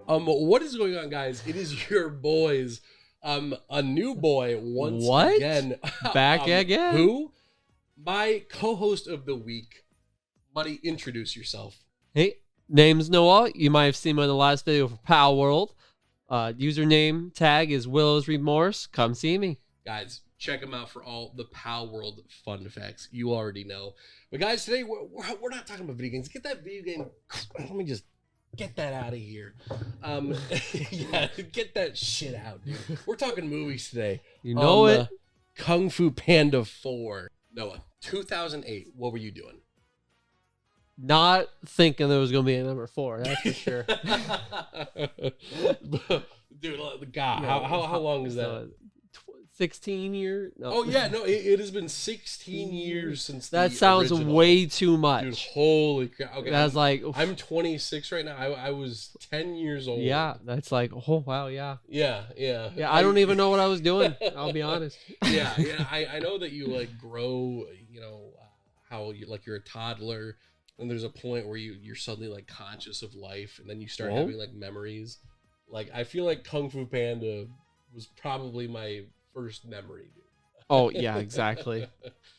What is going on, guys? It is your boys. A new boy once What? again. Back again? Who? My co-host of the week. Buddy, introduce yourself. Hey, name's Noah. You might have seen me in the last video for Pow World. Username tag is Willow's Remorse. Come see me. Guys, check him out for all the Pal World fun facts. You already know. But guys, today we're not talking about video games. Get that video game. Let me just get that out of here. Yeah, get that shit out, dude. We're talking movies today. You know it. Kung Fu Panda 4. Noah, 2008. What were you doing? Not thinking there was going to be a number 4. That's for sure. Dude, God, how long is that? 16 years? No. Oh, yeah, no, it has been 16 years since that the sounds original. way too much. Dude, holy crap. Okay, that's like... I'm 26 right now. I was 10 years old. Yeah, that's like, oh, wow, yeah. Yeah. Yeah, I don't even know what I was doing. I'll be honest. Yeah, I know that you, like, grow, how you, like, you're a toddler, and there's a point where you're suddenly, like, conscious of life, and then you start having, like, memories. Like, I feel like Kung Fu Panda was probably my first memory, dude. Oh, yeah, exactly.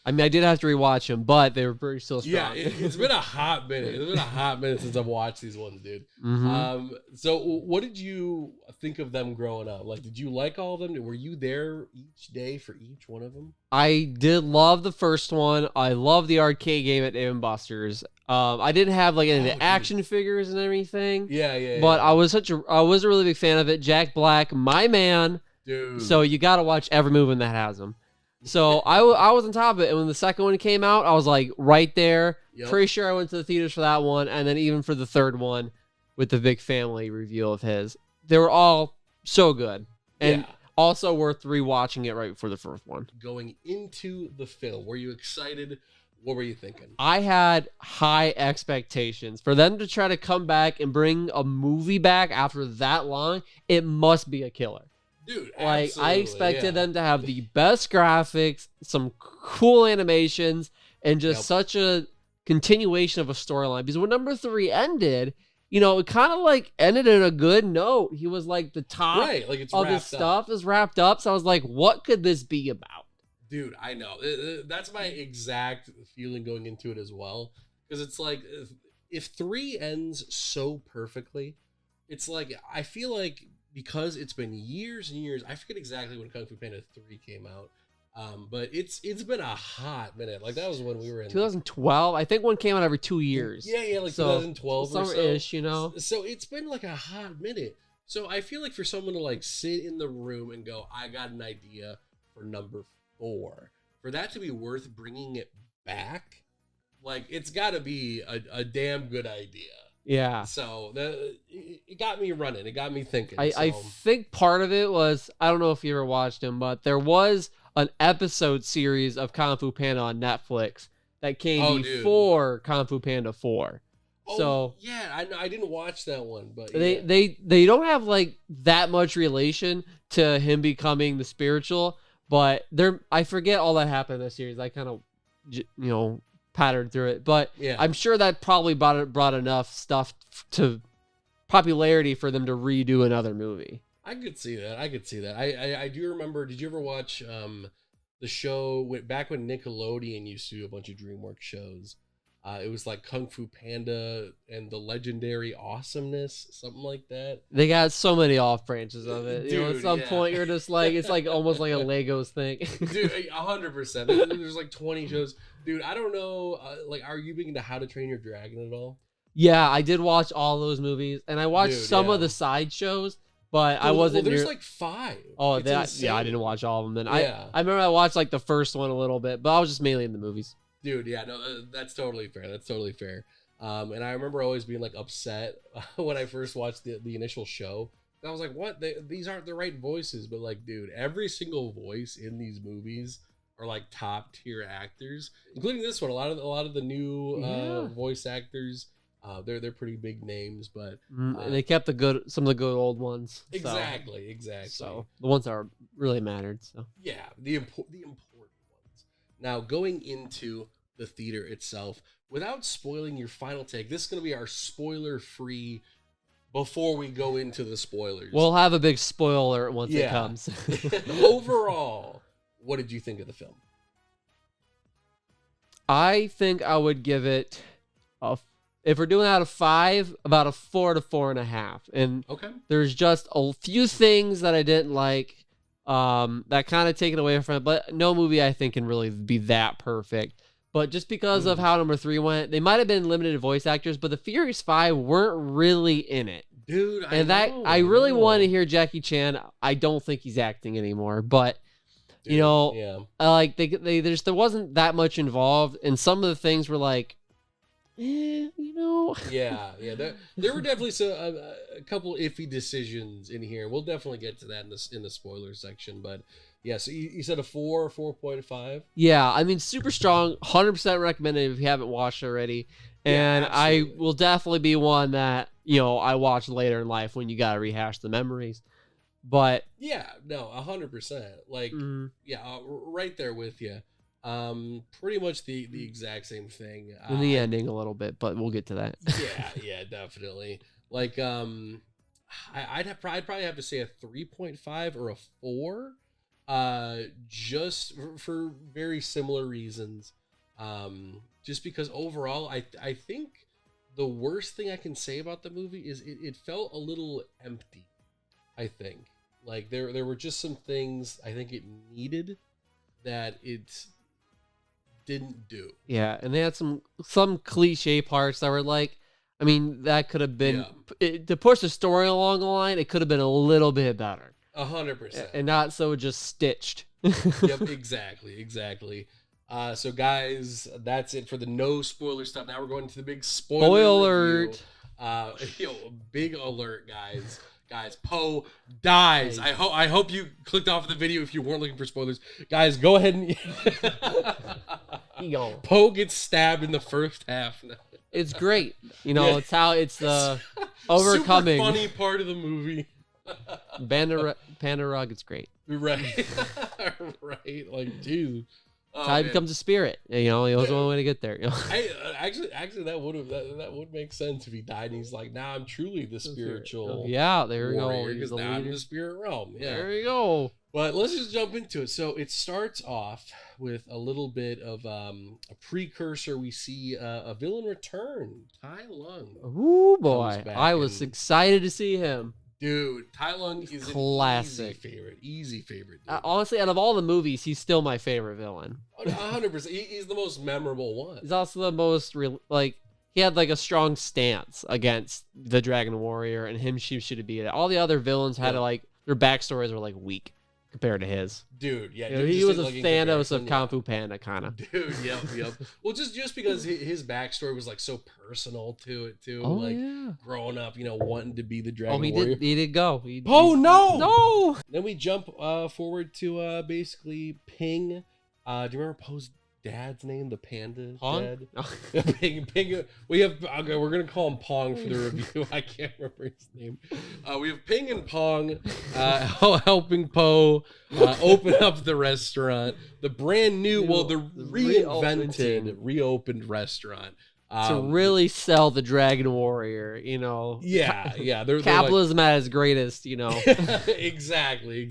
I mean, I did have to rewatch them, but they were pretty still strong. Yeah, it's been a hot minute. It's been a hot minute since I've watched these ones, dude. Mm-hmm. So what did you think of them growing up? Like, did you like all of them? Were you there each day for each one of them? I did love the first one. I love the arcade game at Dave & Buster's. I didn't have like any of the action figures and everything. Yeah. But I was a really big fan of it. Jack Black, my man. Dude. So you got to watch every movie that has him. So I was on top of it, and when the second one came out, I was like right there. Yep. Pretty sure I went to the theaters for that one, and then even for the third one with the big family reveal of his. They were all so good, and also worth rewatching it right before the first one. Going into the film, were you excited? What were you thinking? I had high expectations for them to try to come back and bring a movie back after that long. It must be a killer. Dude, like I expected them to have the best graphics, some cool animations, and just such a continuation of a storyline. Because when number 3 ended, it kind of like ended in a good note. He was like the top like it's of his stuff is wrapped up. So I was like, what could this be about? Dude, I know. That's my exact feeling going into it as well. Because it's like, if 3 ends so perfectly, it's like, I feel like, because it's been years and years, I forget exactly when Kung Fu Panda 3 came out, but it's been a hot minute. Like, that was when we were in 2012. I think one came out every 2 years. Yeah, like 2012 or so. Summer-ish, So it's been like a hot minute. So I feel like for someone to like sit in the room and go, I got an idea for number 4, for that to be worth bringing it back, like, it's got to be a damn good idea. Yeah. So it got me running. It got me thinking. I think part of it was, I don't know if you ever watched him, but there was an episode series of Kung Fu Panda on Netflix that came before Kung Fu Panda 4. So yeah, I didn't watch that one, but they don't have like that much relation to him becoming the spiritual, but I forget all that happened in the series. I kind of patterned through it, but I'm sure that probably brought enough stuff to popularity for them to redo another movie. I could see that. I do remember. Did you ever watch the show back when Nickelodeon used to do a bunch of DreamWorks shows? It was like Kung Fu Panda and the Legendary Awesomeness, something like that. They got so many off branches of it. Dude, at some point you're just like, it's like almost like a Legos thing. Dude, 100%. There's like 20 shows. Dude, I don't know. Like, are you big into How to Train Your Dragon at all? Yeah, I did watch all those movies, and I watched some of the side shows, but I wasn't. There's like 5. Oh, I didn't watch all of them. Then I remember I watched like the first one a little bit, but I was just mainly in the movies. Dude, yeah, no, that's totally fair. And I remember always being like upset when I first watched the initial show. I was like, what? These aren't the right voices. But like, dude, every single voice in these movies are like top tier actors, including this one. A lot of the new voice actors, they're pretty big names, but and they kept some of the good old ones. Exactly. So the ones that are really mattered. So yeah, the important ones. Now, going into the theater itself, without spoiling your final take, this is going to be our spoiler-free before we go into the spoilers. We'll have a big spoiler once it comes. Overall, what did you think of the film? I think I would give it if we're doing out of 5, about a 4 to 4.5. And Okay. there's just a few things that I didn't like that kind of take it away from it. But no movie I think can really be that perfect. But just because of how number 3 went, they might have been limited voice actors, but the Furious 5 weren't really in it. Dude, I really want to hear Jackie Chan. I don't think he's acting anymore, but Dude, you know, yeah. like there wasn't that much involved, and some of the things were like, you know. Yeah. There were definitely a couple iffy decisions in here. We'll definitely get to that in the spoiler section. But yeah, so you said a 4, 4.5. Yeah, I mean, super strong, 100% recommended if you haven't watched already. And Yeah, I will definitely be one that I watch later in life when you gotta rehash the memories. But yeah, no, 100%. Like, yeah, right there with you. Pretty much the exact same thing. In the ending a little bit, but we'll get to that. yeah, definitely. Like, I'd probably have to say a 3.5 or a 4. Just for very similar reasons. Just because overall, I think the worst thing I can say about the movie is it felt a little empty. I think like there were just some things I think it needed that it didn't do. Yeah, and they had some cliche parts that were like, I mean, that could have been to push the story along the line. It could have been a little bit better. 100%, and not so just stitched. Yep, exactly. So guys, that's it for the no spoiler stuff. Now we're going to the big spoiler review. Big alert, guys. Guys, Poe dies. I hope you clicked off the video if you weren't looking for spoilers. Guys, go ahead and Poe gets stabbed in the first half. It's great. It's how it's the overcoming. Super funny part of the movie. Panda Rug, it's great. Right. Right. Like, dude. Ty becomes a spirit. He knows one way to get there. Actually, that would make sense if he died and he's like, now I'm truly the spiritual. Yeah, there we go. Because now I'm in the spirit realm. Yeah. There you go. But let's just jump into it. So it starts off with a little bit of a precursor. We see a villain return, Tai Lung. Ooh, boy. I was excited to see him. Dude, Tai Lung is classic. Easy favorite. Honestly, out of all the movies, he's still my favorite villain. 100%. He's the most memorable one. He's also the most he had like a strong stance against the Dragon Warrior, and him should be it. All the other villains had their backstories were like weak compared to his. Dude, yeah. He was a Thanos of Kung Fu Panda, kind of. Dude, yep. Well, just because his backstory was like so personal to it too. Growing up, wanting to be the Dragon Warrior. He did go. No. Then we jump forward to basically Ping. Do you remember Poe's dad's name? The panda dad? Ping. We're gonna call him Pong for the review. I can't remember his name. We have Ping and Pong helping Poe open up the restaurant, the brand new, reopened restaurant. To really sell the Dragon Warrior, Yeah. They're capitalism at its greatest, Exactly.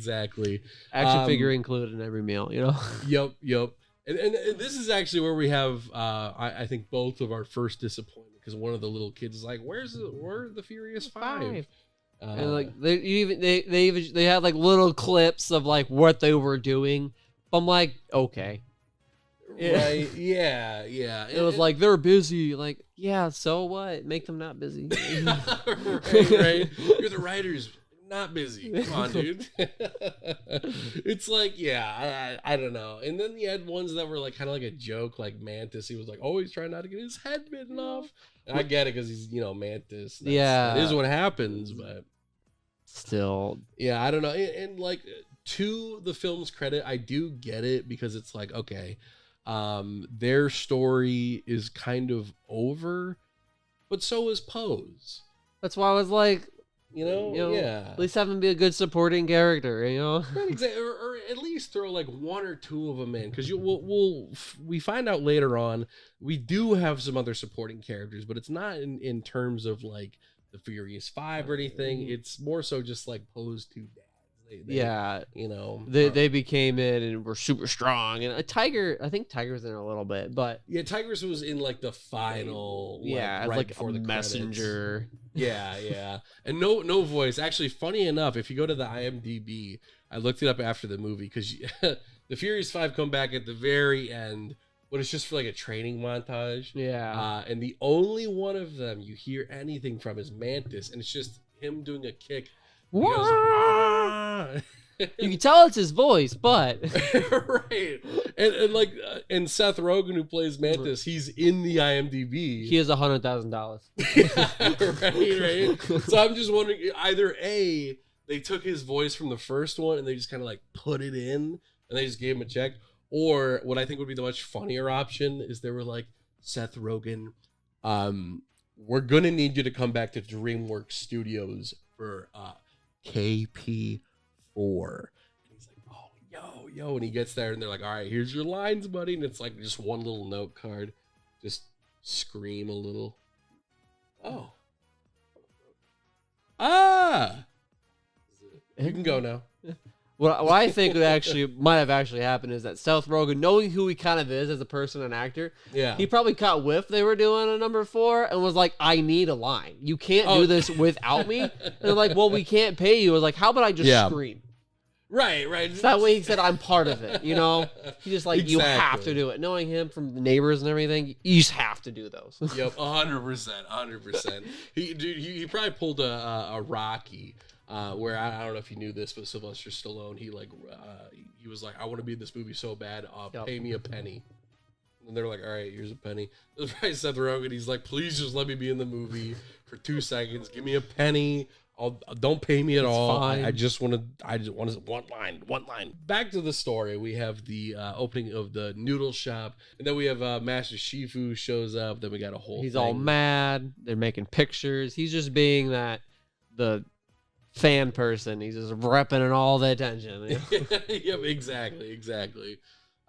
Action figure included in every meal, Yep. And this is actually where we have, I think, both of our first disappointment, because one of the little kids is like, where are the Furious Five? And like they had like little clips of like what they were doing. I'm like, okay. Right, yeah. It was like, they're busy. Like, yeah, so what? Make them not busy. right. You're the writers. Not busy. Come on, dude. It's like, I don't know. And then you had ones that were like kind of like a joke, like Mantis. He was like always trying not to get his head bitten off. And I get it because he's Mantis. That is what happens. But still, yeah, I don't know. And like, to the film's credit, I do get it, because it's like, okay, their story is kind of over, but so is Poe's. That's why I was like, yeah. At least have him be a good supporting character, Right, exactly. Or at least throw like one or two of them in, because we find out later on we do have some other supporting characters, but it's not in terms of like the Furious Five or anything. It's more so just like Poe's two dads. Yeah, you know, they became it and were super strong. And a Tiger, I think Tiger's in a little bit, but yeah, Tigers was in like the final, yeah, right like before a the messenger. Yeah, and no voice. Actually, funny enough, if you go to the IMDb, I looked it up after the movie because the Furious Five come back at the very end, but it's just for like a training montage. Yeah, and the only one of them you hear anything from is Mantis, and it's just him doing a kick. He goes, "Ah!" you can tell it's his voice, but right, and like and Seth Rogen, who plays Mantis, he's in the IMDb. he has $100,000. right. So I'm just wondering, either A, they took his voice from the first one and they just kind of like put it in and they just gave him a check, or what I think would be the much funnier option is they were like, Seth Rogen, we're gonna need you to come back to DreamWorks Studios for KP4. And he's like, oh, yo, and he gets there and they're like, all right, here's your lines, buddy. And it's like just one little note card. Just scream a little. Oh. You can go now. What I think might have actually happened is that Seth Rogen, knowing who he kind of is as a person and actor, he probably caught whiff they were doing a number 4 and was like, I need a line. You can't do this without me. And they're like, well, we can't pay you. I was like, how about I just scream? Right. So that way he said, I'm part of it, you know? He just like, Exactly. you have to do it. Knowing him from the Neighbors and everything, you just have to do those. Yep, 100%. He probably pulled a Rocky. Where I don't know if you knew this, but Sylvester Stallone, he was like, I want to be in this movie so bad, pay me a penny. And they're like, all right, here's a penny. It was probably Seth Rogen. He's like, please just let me be in the movie for 2 seconds. Give me a penny. Don't pay me at all. I just want one line. Back to the story. We have the opening of the noodle shop, and then we have Master Shifu shows up. Then we got a whole. He's all mad. They're making pictures. He's just being the fan person. He's just repping and all the attention. Yep, exactly.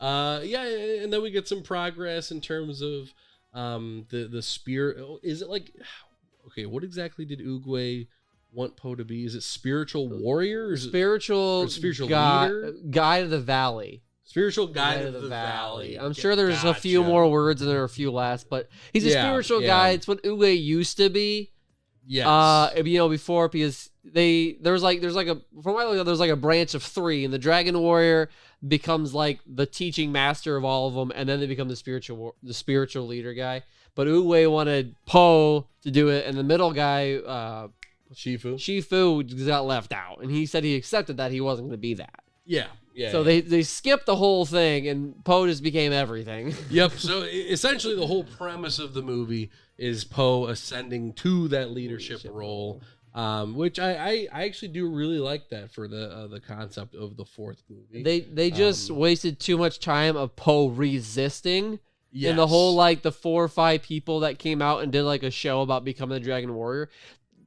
And then we get some progress in terms of the spirit. Is it like, okay, what exactly did Oogway want Poe to be? Is it spiritual warrior? Or spiritual leader? Guide of the Valley. Spiritual guide of the valley. I'm sure there's a few more words and there are a few less, but he's a spiritual guide. It's what Oogway used to be. Yes. Before, because there's like a branch of 3, and the Dragon Warrior becomes like the teaching master of all of them, and then they become the spiritual leader guy. But Oogway wanted Poe to do it, and the middle guy, Shifu got left out, and he said he accepted that he wasn't going to be that. Yeah. So they skipped the whole thing, and Poe just became everything. Yep. So essentially, the whole premise of the movie is Poe ascending to that leadership role, which I actually do really like that for the concept of the 4th movie. They just wasted too much time of Poe resisting. Yes. And the whole the 4 or 5 people that came out and did like a show about becoming the Dragon Warrior.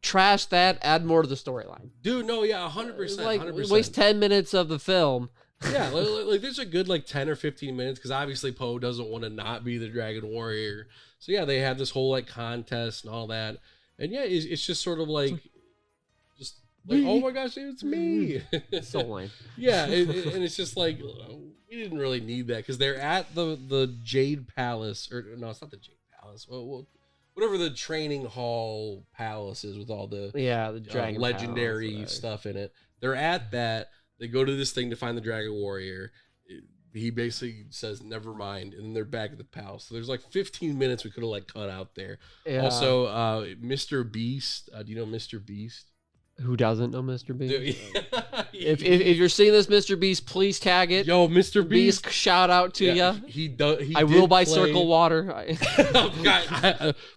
Trash that, add more to the storyline. Dude, no, yeah, 100%. 100%. Waste 10 minutes of the film. Yeah, like there's a good 10 or 15 minutes because obviously Poe doesn't want to not be the Dragon Warrior. So yeah, they have this whole contest and all that. And yeah, it's just sort of oh my gosh, it's me. So lame. Yeah, and it's just we didn't really need that because they're at the Jade Palace, or no, it's not the Jade Palace. Well, whatever the training hall palace is with all the Dragon legendary stuff in it. They're at that. They go to this thing to find the Dragon Warrior. He basically says, never mind. And then they're back at the palace. So there's 15 minutes we could have cut out there. Yeah. Also, Mr. Beast. Do you know Mr. Beast? Who doesn't know Mr. Beast? If you're seeing this, Mr. Beast, please tag it. Yo, Mr. Beast, shout out to you. He does. I will buy Circle Water.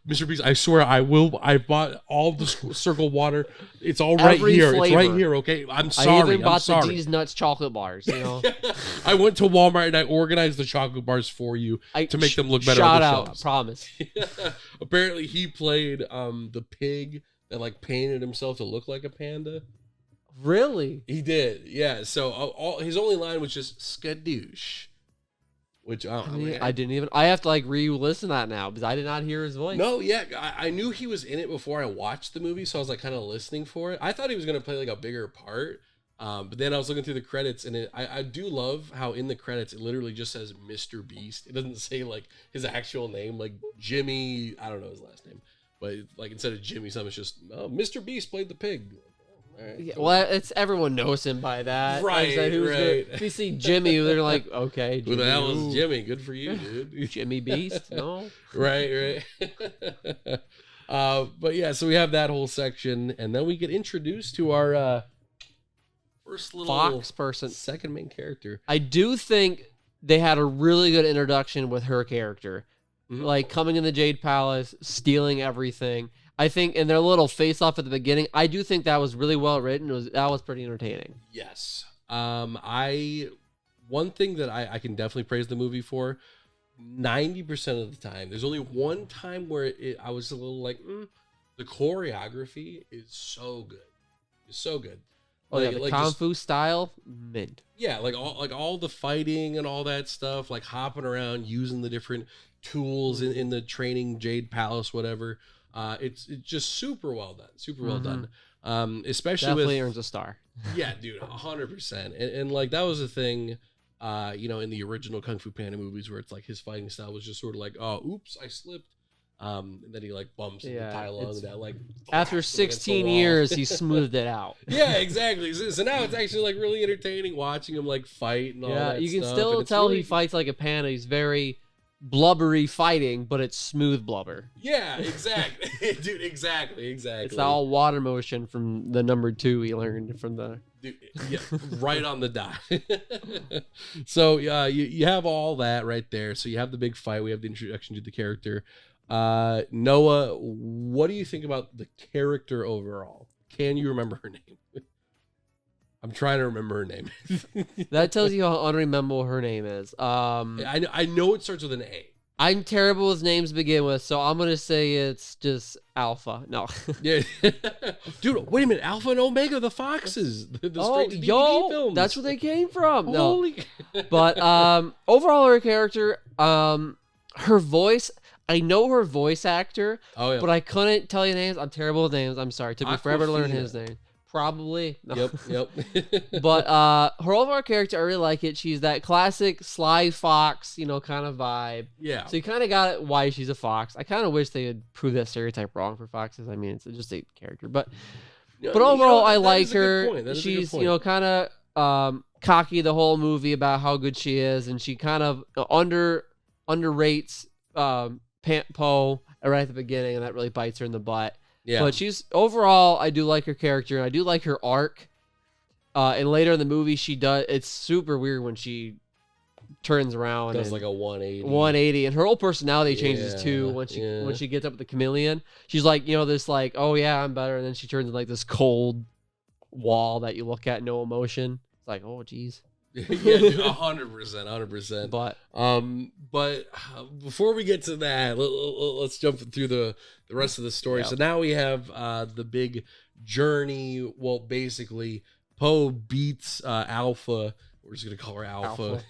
Mr. Beast, I swear I will. I bought all the Circle Water. It's all right here. Flavor. It's right here. Okay, I'm sorry. I even bought the D's Nuts chocolate bars. You know, I went to Walmart and I organized the chocolate bars for you to make them look better. Shout on the out, shelves. Promise. Apparently, he played the pig that painted himself to look like a panda. Really? He did. Yeah. So his only line was just skadoosh. which I didn't even. I have to like re-listen to that now because I did not hear his voice. No, yeah, I knew he was in it before I watched the movie, so I was like kind of listening for it. I thought he was gonna play like a bigger part, but then I was looking through the credits, and I do love how in the credits it literally just says Mr. Beast. It doesn't say like his actual name, like Jimmy. I don't know his last name, but like instead of Jimmy, something, it's just Mr. Beast played the pig. Right, yeah, well, it's everyone knows him by that. Right, like, right. If you see Jimmy, they're like, okay, Jimmy, who the hell is Jimmy? Good for you, dude. Jimmy Beast? No. Right. But yeah, so we have that whole section, and then we get introduced to our first little Fox person, second main character. I do think they had a really good introduction with her character, like coming in the Jade Palace, stealing everything. I think in their little face-off at the beginning, I do think that was really well written. That was pretty entertaining. Yes. One thing that I can definitely praise the movie for, 90% of the time, there's only one time where I was a little like, the choreography is so good. It's so good. Oh, yeah, the Kung Fu style, mint. Yeah, like all the fighting and all that stuff, like hopping around, using the different tools in the training Jade Palace, whatever. It's just super well done. Especially definitely with, earns a star. Yeah, dude, 100%. And like that was the thing, in the original Kung Fu Panda movies where it's like his fighting style was just sort of like, oh, oops, I slipped. And then he like bumps into Tai Lung that like after 16 years he smoothed it out. Yeah, exactly. So now it's actually like really entertaining watching him like fight and all that. Yeah, you can still tell he fights like a panda. He's very blubbery fighting, but it's smooth blubber. Yeah, exactly. Dude, exactly. It's all water motion from the number 2 he learned from the yeah, right on the dot. So you have all that right there. So you have the big fight, we have the introduction to the character. Noah, what do you think about the character overall? Can you remember her name? I'm trying to remember her name. That tells you how unrememberable her name is. I know it starts with an A. I'm terrible with names to begin with, so I'm gonna say it's just Alpha. No. Yeah. Dude, wait a minute. Alpha and Omega, the Foxes. The straight-to-DVD films. That's where they came from. Holy. No. But overall, her character, her voice. I know her voice actor, but I couldn't tell you names. I'm terrible with names. I'm sorry. It took me forever to learn his name. Probably. No. Yep. But her overall character, I really like it. She's that classic sly fox, kind of vibe. Yeah. So you kind of got it why she's a fox. I kind of wish they would prove that stereotype wrong for foxes. I mean, it's just a character. But overall, I like her. She's, kind of cocky the whole movie about how good she is. And she kind of underrates Poe right at the beginning. And that really bites her in the butt. Yeah. But overall, I do like her character, and I do like her arc. And later in the movie, it's super weird when she turns around. Does like a 180. 180, and her whole personality changes too when she gets up with the chameleon. She's like, this like, oh yeah, I'm better, and then she turns into like this cold wall that you look at, no emotion. It's like, oh geez. Yeah, 100%. But before we get to that, let's jump through the rest of the story. Yep. So now we have the big journey. Well, basically, Poe beats Alpha. We're just gonna call her Alpha.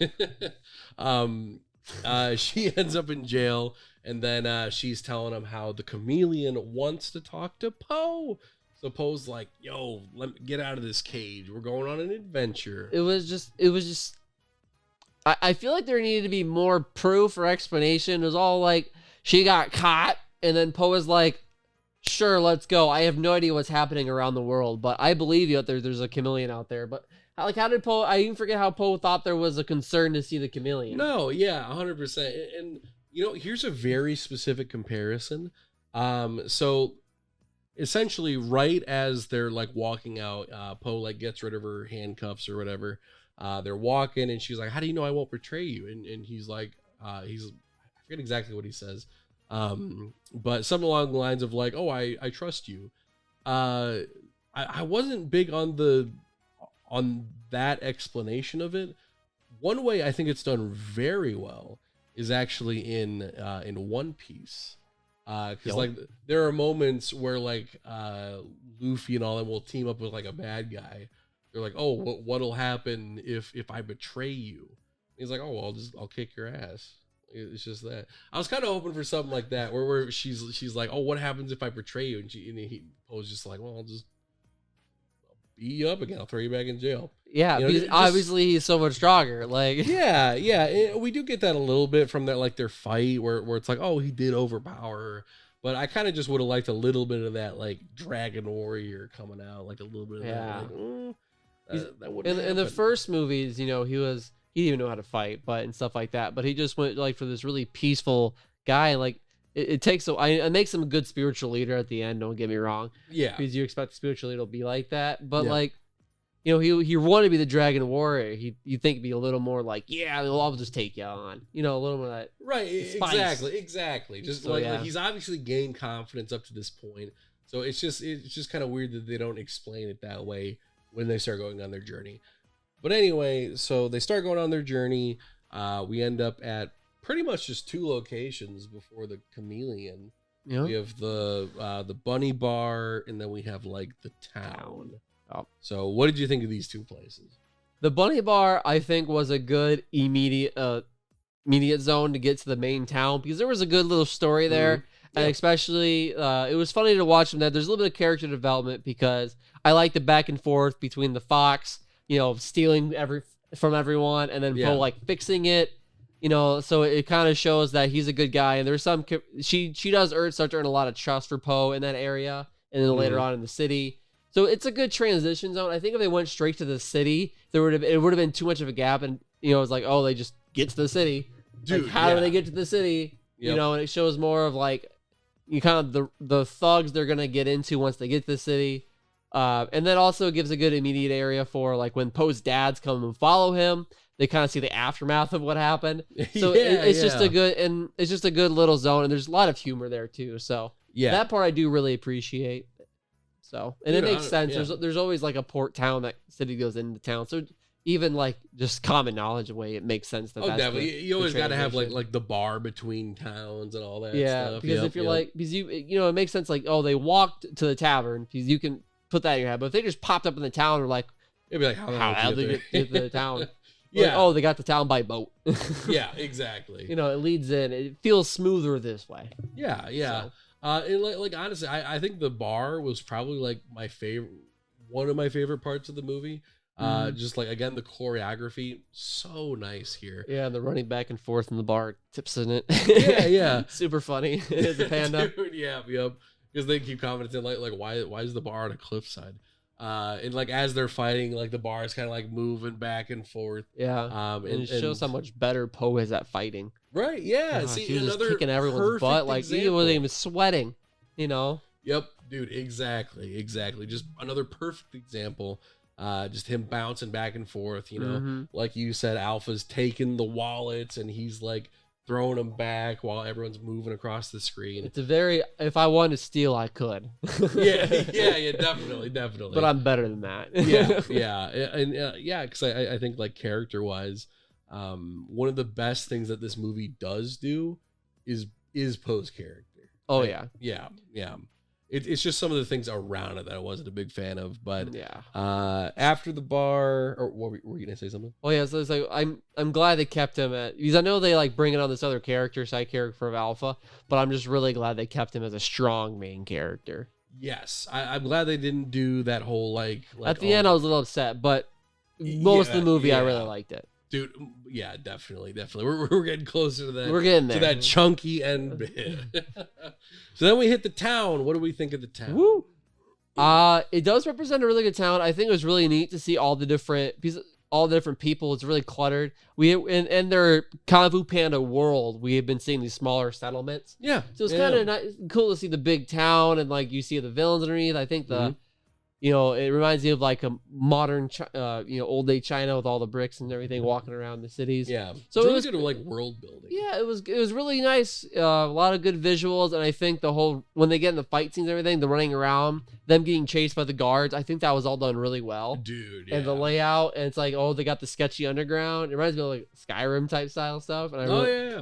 She ends up in jail, and then she's telling him how the chameleon wants to talk to Poe. So Poe's like, yo, let me get out of this cage. We're going on an adventure. It was just I feel like there needed to be more proof or explanation. It was all like she got caught, and then Poe was like, sure, let's go. I have no idea what's happening around the world, but I believe you that there's a chameleon out there. But how did Poe, I even forget how Poe thought there was a concern to see the chameleon. No, yeah, 100%. And here's a very specific comparison. So essentially, right as they're like walking out, Poe like gets rid of her handcuffs or whatever. They're walking, and she's like, "How do you know I won't betray you?" And he's like, I forget exactly what he says, but something along the lines of like, "Oh, I trust you." I wasn't big on that explanation of it. One way I think it's done very well is actually in One Piece. Because like there are moments where like Luffy and all them will team up with like a bad guy. They're like, oh, what'll happen if I betray you? He's like, oh, well, I'll kick your ass. It's just that. I was kind of hoping for something like that, where she's like, oh, what happens if I betray you? And Poe's just like, well, I'll just beat you up again. I'll throw you back in jail. Yeah, because obviously he's so much stronger. Like, yeah, we do get that a little bit from that, like their fight, where it's like, oh, he did overpower her. But I kind of just would have liked a little bit of that, like Dragon Warrior coming out, like a little bit of that. Like, that wouldn't in the first movies, he didn't even know how to fight, but and stuff like that. But he just went like for this really peaceful guy. Like it makes him a good spiritual leader at the end. Don't get me wrong. Yeah, because you expect the spiritual leader to be like that, but like. He wanted to be the Dragon Warrior. You think be a little more like, yeah, I'll just take you on. A little more of that. Right, spice. exactly. Just like he's obviously gained confidence up to this point. So it's just kind of weird that they don't explain it that way when they start going on their journey. But anyway, so they start going on their journey. We end up at pretty much just 2 locations before the Chameleon. Yeah. We have the Bunny Bar, and then we have like the town. Oh. So what did you think of these 2 places? The Bunny Bar, I think, was a good immediate zone to get to the main town because there was a good little story there. Mm-hmm. And especially, it was funny to watch them there. There's a little bit of character development because I like the back and forth between the fox, stealing from everyone, and then Poe like fixing it. So it kind of shows that he's a good guy. And there's some she does start to earn a lot of trust for Poe in that area, and then later on in the city. So it's a good transition zone. I think if they went straight to the city, it would have been too much of a gap. And it's like, oh, they just get to the city. Dude, like, how do they get to the city? Yep. And it shows more of like you kind of the thugs they're gonna get into once they get to the city. And then also gives a good immediate area for like when Poe's dads come and follow him, they kind of see the aftermath of what happened. So it's just a good little zone, and there's a lot of humor there too. So that part I do really appreciate. So, and it makes sense. Yeah. There's always like a port town that city goes into town. So even like just common knowledge way, it makes sense. That's definitely. You always got to have like the bar between towns and all that. Yeah, stuff. Because if you're like, because it makes sense. Like, oh, they walked to the tavern. Because you can put that in your head. But if they just popped up in the town, or like, it'd be like, how did they get to the town? Yeah. Like, oh, they got to town by boat. Yeah, exactly. It leads in. It feels smoother this way. Yeah. So. And like honestly, I think the bar was probably like one of my favorite parts of the movie. Just like again the choreography, so nice here. Yeah, the running back and forth in the bar, tips in it. Yeah, super funny. As a panda. Dude, yep. Because they keep commenting like why is the bar on a cliffside? And like as they're fighting, like the bar is kind of like moving back and forth. Yeah. And it shows how much better Poe is at fighting. Right. Yeah. Gosh, he was just kicking everyone's butt. Like he wasn't even sweating. Yep, dude. Exactly. Just another perfect example. Just him bouncing back and forth. Like you said, Alpha's taking the wallets and he's like throwing them back while everyone's moving across the screen. It's if I wanted to steal, I could. yeah, definitely. But I'm better than that. yeah, because I think like character wise, one of the best things that this movie does do is Poe's character. Oh right? Yeah. It's just some of the things around it that I wasn't a big fan of, but after the bar, or what were you gonna say something? Oh yeah, so it's like I'm glad they kept him because I know they like bringing on this other side character of Alpha, but I'm just really glad they kept him as a strong main character. Yes, I'm glad they didn't do that whole like at the end I was a little upset, but most of the movie I really liked it. Dude, yeah, definitely. We're getting closer to that. We're getting there. To that chunky end bit. So then we hit the town. What do we think of the town? Woo! It does represent a really good town. I think it was really neat to see all the different people. It's really cluttered. In their Kung Fu Panda world, we have been seeing these smaller settlements. Yeah. So it's kind of cool to see the big town and like you see the villains underneath. I think it reminds me of like a modern, old day China with all the bricks and everything walking around the cities. Yeah. So it was good like world building. Yeah, it was really nice. A lot of good visuals, and I think when they get in the fight scenes and everything, the running around, them getting chased by the guards, I think that was all done really well. Dude, yeah. And the layout, and it's like, oh, they got the sketchy underground. It reminds me of like Skyrim type style stuff, and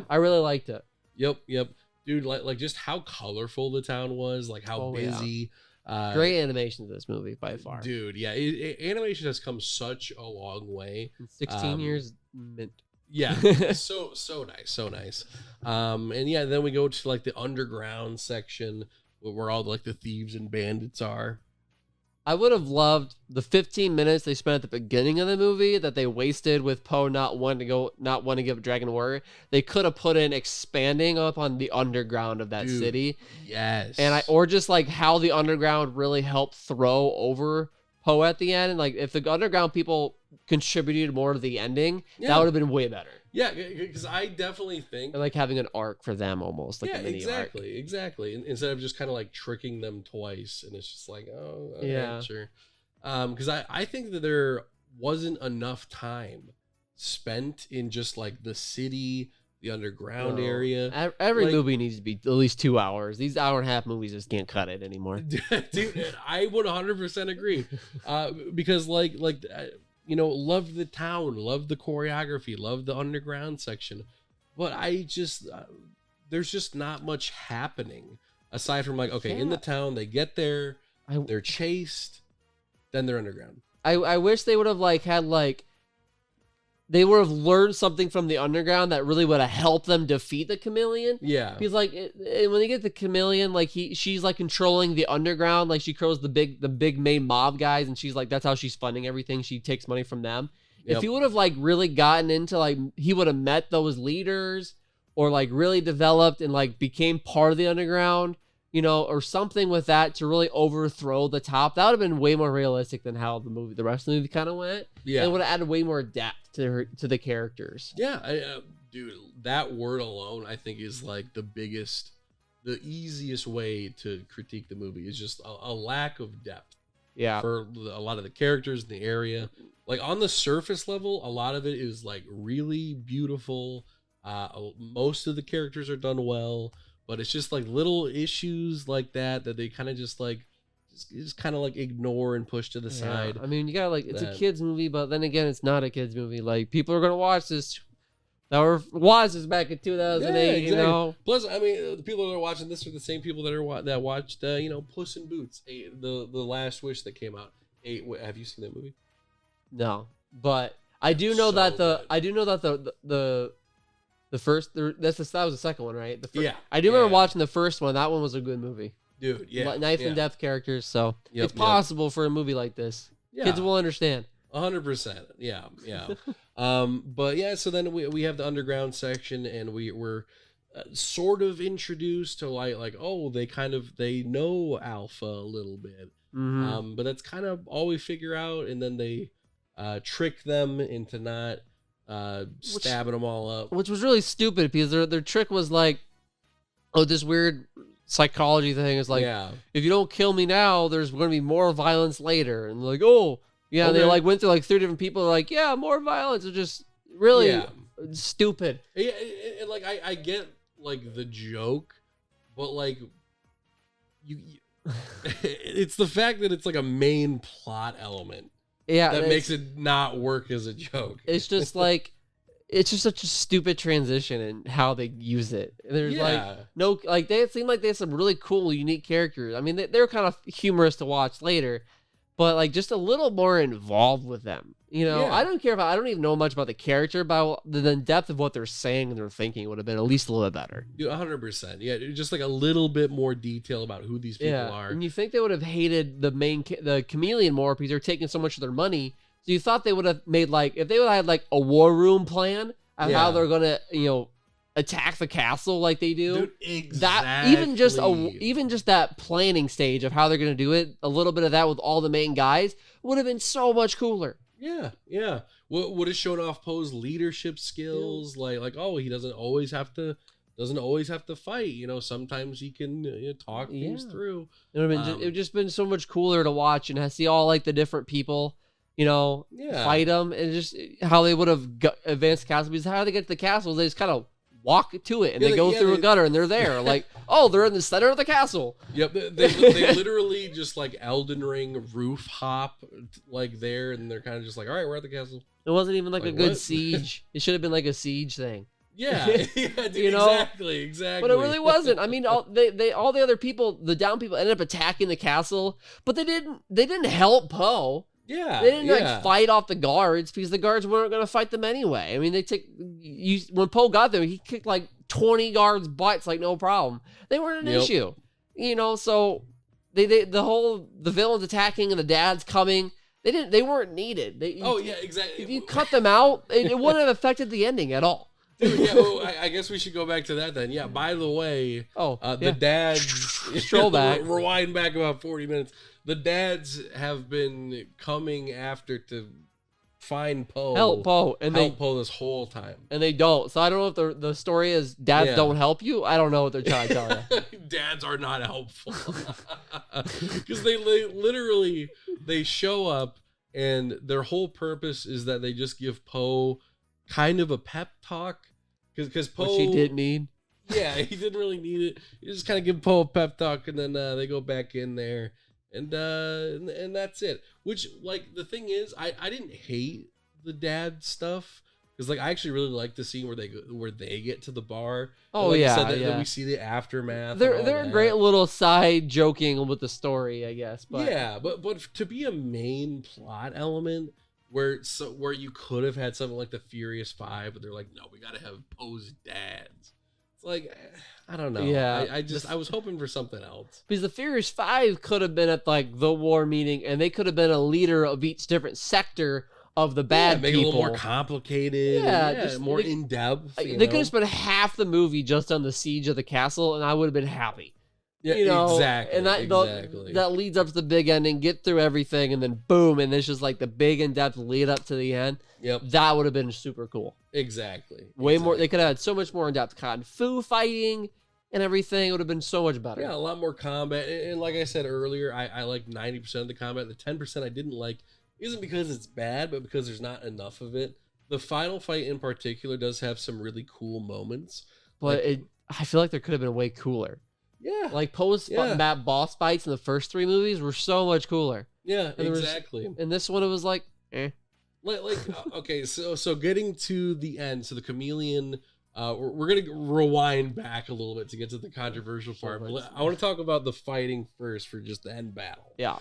I really liked it. Yep. Dude, like just how colorful the town was, like how busy. Yeah. Great animation in this movie by far, dude. Yeah, animation has come such a long way. 16 years mint. Yeah, so nice, so nice. And yeah, then we go to like the underground section where all like the thieves and bandits are. I would have loved the 15 minutes they spent at the beginning of the movie that they wasted with Poe not wanting to give Dragon Warrior. They could have put in expanding up on the underground of that city. Yes. Or just like how the underground really helped throw over Poe at the end. And like if the underground people contributed more to the ending, that would have been way better. Yeah, because I definitely think... And like having an arc for them almost. Like yeah, a mini exactly, arc. exactly. Instead of just kind of like tricking them twice. And it's just like, oh, okay, yeah, sure. Because I think that there wasn't enough time spent in just like the city, the underground area. Every like, movie needs to be at least 2 hours. These hour-and-a-half movies just can't cut it anymore. Dude, I would 100% agree. Because you know, love the town, love the choreography, love the underground section, but I just there's just not much happening aside from like, okay, in the town they get there, they're chased, then they're underground. I wish they would have like had like they would have learned something from the underground that really would have helped them defeat the chameleon. Yeah, because like when they get the chameleon, like she's like controlling the underground, like she controls the big main mob guys, and she's like that's how she's funding everything. She takes money from them. Yep. If he would have like really gotten into like he would have met those leaders or like really developed and like became part of the underground, you know, or something with that to really overthrow the top, that would have been way more realistic than how the rest of the movie kind of went. Yeah, and it would have added way more depth to the characters. Yeah, dude, that word alone, I think, is like the easiest way to critique the movie is just a lack of depth. Yeah, for a lot of the characters in the area. Like on the surface level, a lot of it is like really beautiful. Most of the characters are done well, but it's just like little issues like that they kind of just like just kind of like ignore and push to the side. I mean, you got like it's a kids movie, but then again, it's not a kids movie. Like people are gonna watch this. That were watched this back in 2008. Yeah, exactly. You know. Plus, I mean, the people that are watching this are the same people that watched you know, Puss in Boots, the Last Wish that came out. Have you seen that movie? No, but I do know that the first that was the second one, right? Yeah, I do remember watching the first one. That one was a good movie, dude. Yeah, knife and death characters, so it's possible for a movie like this. Yeah. Kids will understand. 100%. Yeah. But yeah, so then we have the underground section, and we're sort of introduced to like oh, they know Alpha a little bit. Mm-hmm. But that's kind of all we figure out, and then they trick them into not stabbing them all up, which was really stupid because their trick was like, oh, this weird psychology thing is like, if you don't kill me now, there's going to be more violence later, and like, oh. Yeah, okay. They like went through like 3 different people. Like, yeah, more violence. It's just really stupid. Yeah, and like I get like the joke, but like you it's the fact that it's like a main plot element. Yeah, that makes it not work as a joke. It's just like it's just such a stupid transition in how they use it. There's like no like they seem like they have some really cool, unique characters. I mean, they're kind of humorous to watch later. But like just a little more involved with them, you know. I don't care I don't even know much about the character, but the depth of what they're saying and they're thinking would have been at least a little bit better. 100%. Yeah, just like a little bit more detail about who these people are. And you think they would have hated the chameleon more because they're taking so much of their money. So you thought they would have made like if they would have had like a war room plan of how they're gonna attack the castle like they do. Dude, exactly. That even just that planning stage of how they're gonna do it, a little bit of that with all the main guys would have been so much cooler. Yeah. Would have shown off Poe's leadership skills, like oh, he doesn't always have to fight. You know, sometimes he can talk things through. It would have just been so much cooler to watch and see all like the different people. Fight them, and just how they would have advanced the castle. Because how they get to the castle, they just kind of walk to it, and they go through a gutter, and they're there. Like, oh, they're in the center of the castle. Yep, they literally just like Elden Ring roof hop like there, and they're kind of just like, all right, we're at the castle. It wasn't even like a good siege. It should have been like a siege thing. Yeah, dude, exactly. But it really wasn't. I mean, all the other people, the down people, ended up attacking the castle, but they didn't help Poe. Yeah, They didn't like fight off the guards because the guards weren't going to fight them anyway. I mean, when Poe got there, he kicked like 20 guards' butts like no problem. They weren't an issue, So the villains attacking and the dads coming. They weren't needed. Exactly. If you cut them out, it wouldn't have affected the ending at all. Dude, yeah, well, I guess we should go back to that then. Yeah, by the way, the dads... Stroll back. Rewind back about 40 minutes. The dads have been coming after to find Poe. Help Poe. And help Poe this whole time. And they don't. So I don't know if the story is dads don't help you. I don't know what they're trying to tell you. Dads are not helpful. Because they literally, they show up and their whole purpose is that they just give Poe kind of a pep talk. Because Poe... Which he didn't need. Yeah, he didn't really need it. You just kind of give Poe a pep talk, and then they go back in there, and that's it. Which, like, the thing is, I didn't hate the dad stuff because, like, I actually really like the scene where they get to the bar. Oh, like yeah, then we see the aftermath. They're a great little side joking with the story, I guess. But yeah, but to be a main plot element. Where you could have had something like the Furious Five, but they're like, no, we got to have Poe's dads. It's like, I don't know. Yeah, I was hoping for something else. Because the Furious Five could have been at like the war meeting, and they could have been a leader of each different sector of the bad make people. It a little more complicated. Yeah, more in depth. They could have spent half the movie just on the siege of the castle, and I would have been happy. Yeah, exactly. And that leads up to the big ending, get through everything, and then boom, and it's just like the big in-depth lead up to the end. Yep. That would have been super cool. Exactly. Way more. They could have had so much more in-depth kung fu fighting and everything. It would have been so much better. Yeah, a lot more combat. And like I said earlier, I like 90% of the combat. The 10% I didn't like isn't because it's bad, but because there's not enough of it. The final fight in particular does have some really cool moments. But I feel like there could have been way cooler. Yeah. Like Poe's boss fights in the first three movies were so much cooler. Yeah, exactly. In this one, it was like, okay, so getting to the end, so the chameleon, we're going to rewind back a little bit to get to the controversial part. But I want to talk about the fighting first for just the end battle. Yeah.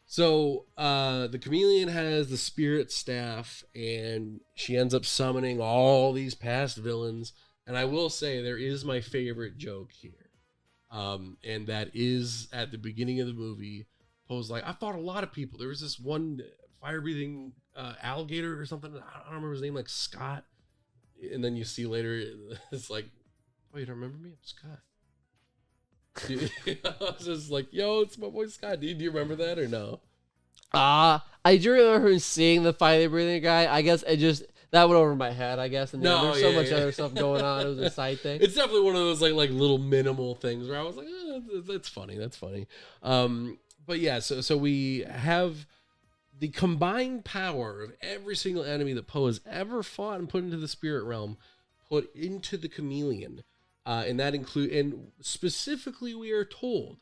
So the chameleon has the spirit staff, and she ends up summoning all these past villains. And I will say there is my favorite joke here. And that is at the beginning of the movie, Poe's like, I fought a lot of people. There was this one fire-breathing alligator or something. I don't remember his name, like Scott. And then you see later, it's like, oh, you don't remember me? I'm Scott. I was just like, yo, it's my boy Scott. Do you remember that or no? I do remember seeing the fire-breathing guy. I guess that went over my head, I guess. And there's so much other stuff going on. It was a side thing. It's definitely one of those like little minimal things where I was like, that's funny. That's funny. But yeah, so we have the combined power of every single enemy that Poe has ever fought and put into the spirit realm, put into the chameleon. And that and specifically we are told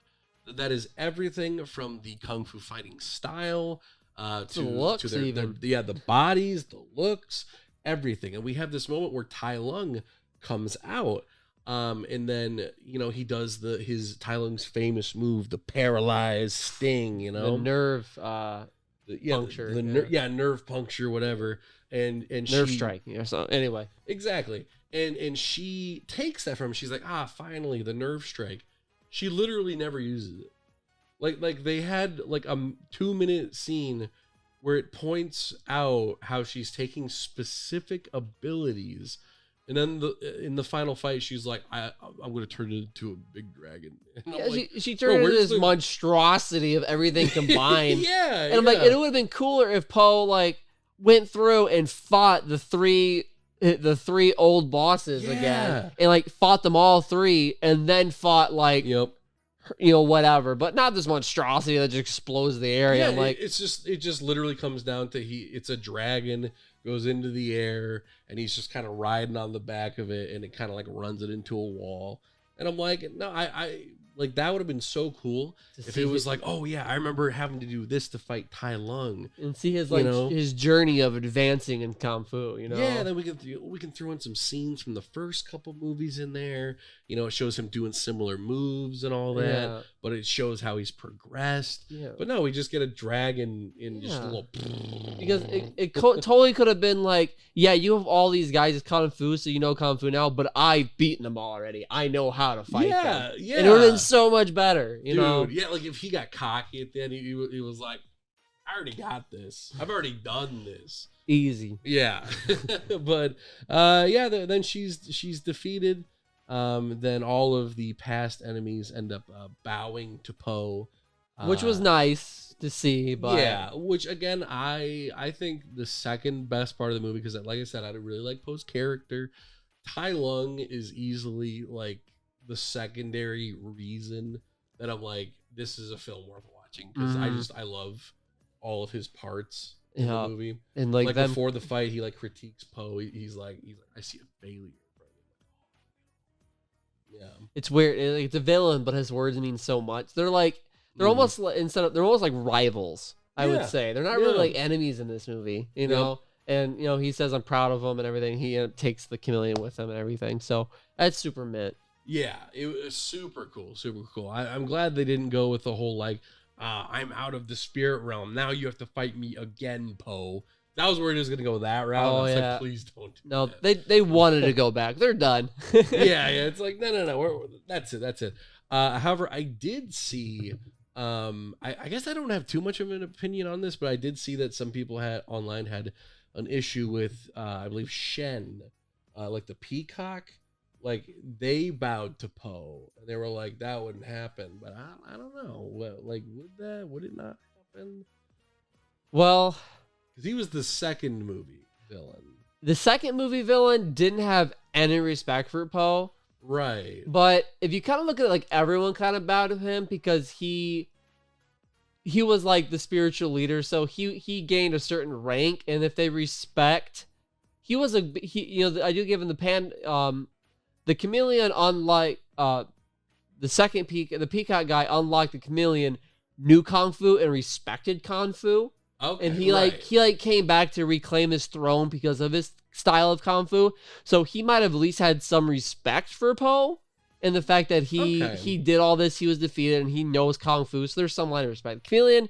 that is everything from the kung fu fighting style, to the looks, to the bodies, the looks, everything. And we have this moment where Tai Lung comes out, and then he does Tai Lung's famous move, the paralyzed sting, the nerve puncture, nerve puncture, whatever, and nerve strike. So anyway, exactly, and she takes that from him. She's like, finally the nerve strike. She literally never uses it. Like they had like a 2-minute scene where it points out how she's taking specific abilities, and then in the final fight she's like, I'm going to turn it into a big dragon. And she turned into this monstrosity of everything combined. Yeah, and I'm like, it would have been cooler if Poe like went through and fought the three old bosses again, and like fought them all three, and then fought like whatever, but not this monstrosity that just explodes the area. Yeah, I'm like, it just literally comes down to it's a dragon, goes into the air, and he's just kind of riding on the back of it, and it kind of like runs it into a wall. And I'm like, no, Like that would have been so cool To if see it was like, oh yeah, I remember having to do this to fight Tai Lung. and see his You know? his journey of advancing in kung fu. Yeah, then we can throw in some scenes from the first couple movies in there. You know, it shows him doing similar moves and all that, Yeah. but it shows how he's progressed. Yeah. But no, we just get a dragon in just a Yeah. little. Because totally could have been like, yeah, you have all these guys as kung fu, so you know kung fu now, but I've beaten them already. I know how to fight them. Yeah. And it would have been so much better, you Dude, know? yeah, like if he got cocky at the end, he was like, I already got this. I've already done this. Easy. Yeah. But yeah, then she's defeated. Then all of the past enemies end up bowing to Poe. Which was nice to see, but yeah, which again, I think the second best part of the movie, because like I said, I really like Poe's character. Tai Lung is easily like the secondary reason that I'm like, this is a film worth watching, because I love all of his parts in the movie. And like before the fight, he like critiques Poe. He's like, I see a failure. Yeah, it's weird. It's a villain, but his words mean so much. They're like almost like, they're almost like rivals. I would say they're not really like enemies in this movie, you know. And you know, he says I'm proud of him and everything. He takes the chameleon with him and everything. So that's super mint. Yeah, it was super cool, super cool. I'm glad they didn't go with the whole like, I'm out of the spirit realm. Now you have to fight me again, Poe. That was where it was gonna go that route. Oh, I was yeah. like, please don't do No, that. they wanted to go back. They're done. yeah. It's like no. That's it. However, I did see. I guess I don't have too much of an opinion on this, but I did see that some people had an issue with I believe Shen, like the peacock. Like they bowed to Poe, and they were like, "That wouldn't happen." But I don't know. Well, like, would it not happen? Well, Because he was the second movie villain, the second movie villain didn't have any respect for Poe, right? but if you kind of look at it, like everyone kind of bowed to him because he was like the spiritual leader, so he gained a certain rank, and if they respect, you know, I do give him the chameleon, unlike the peacock guy, unlike the chameleon, knew kung fu and respected kung fu. Okay, And he came back to reclaim his throne because of his style of kung fu. So he might have at least had some respect for Poe, and the fact that he did all this, he was defeated, and he knows kung fu. So there's some line of respect. Chameleon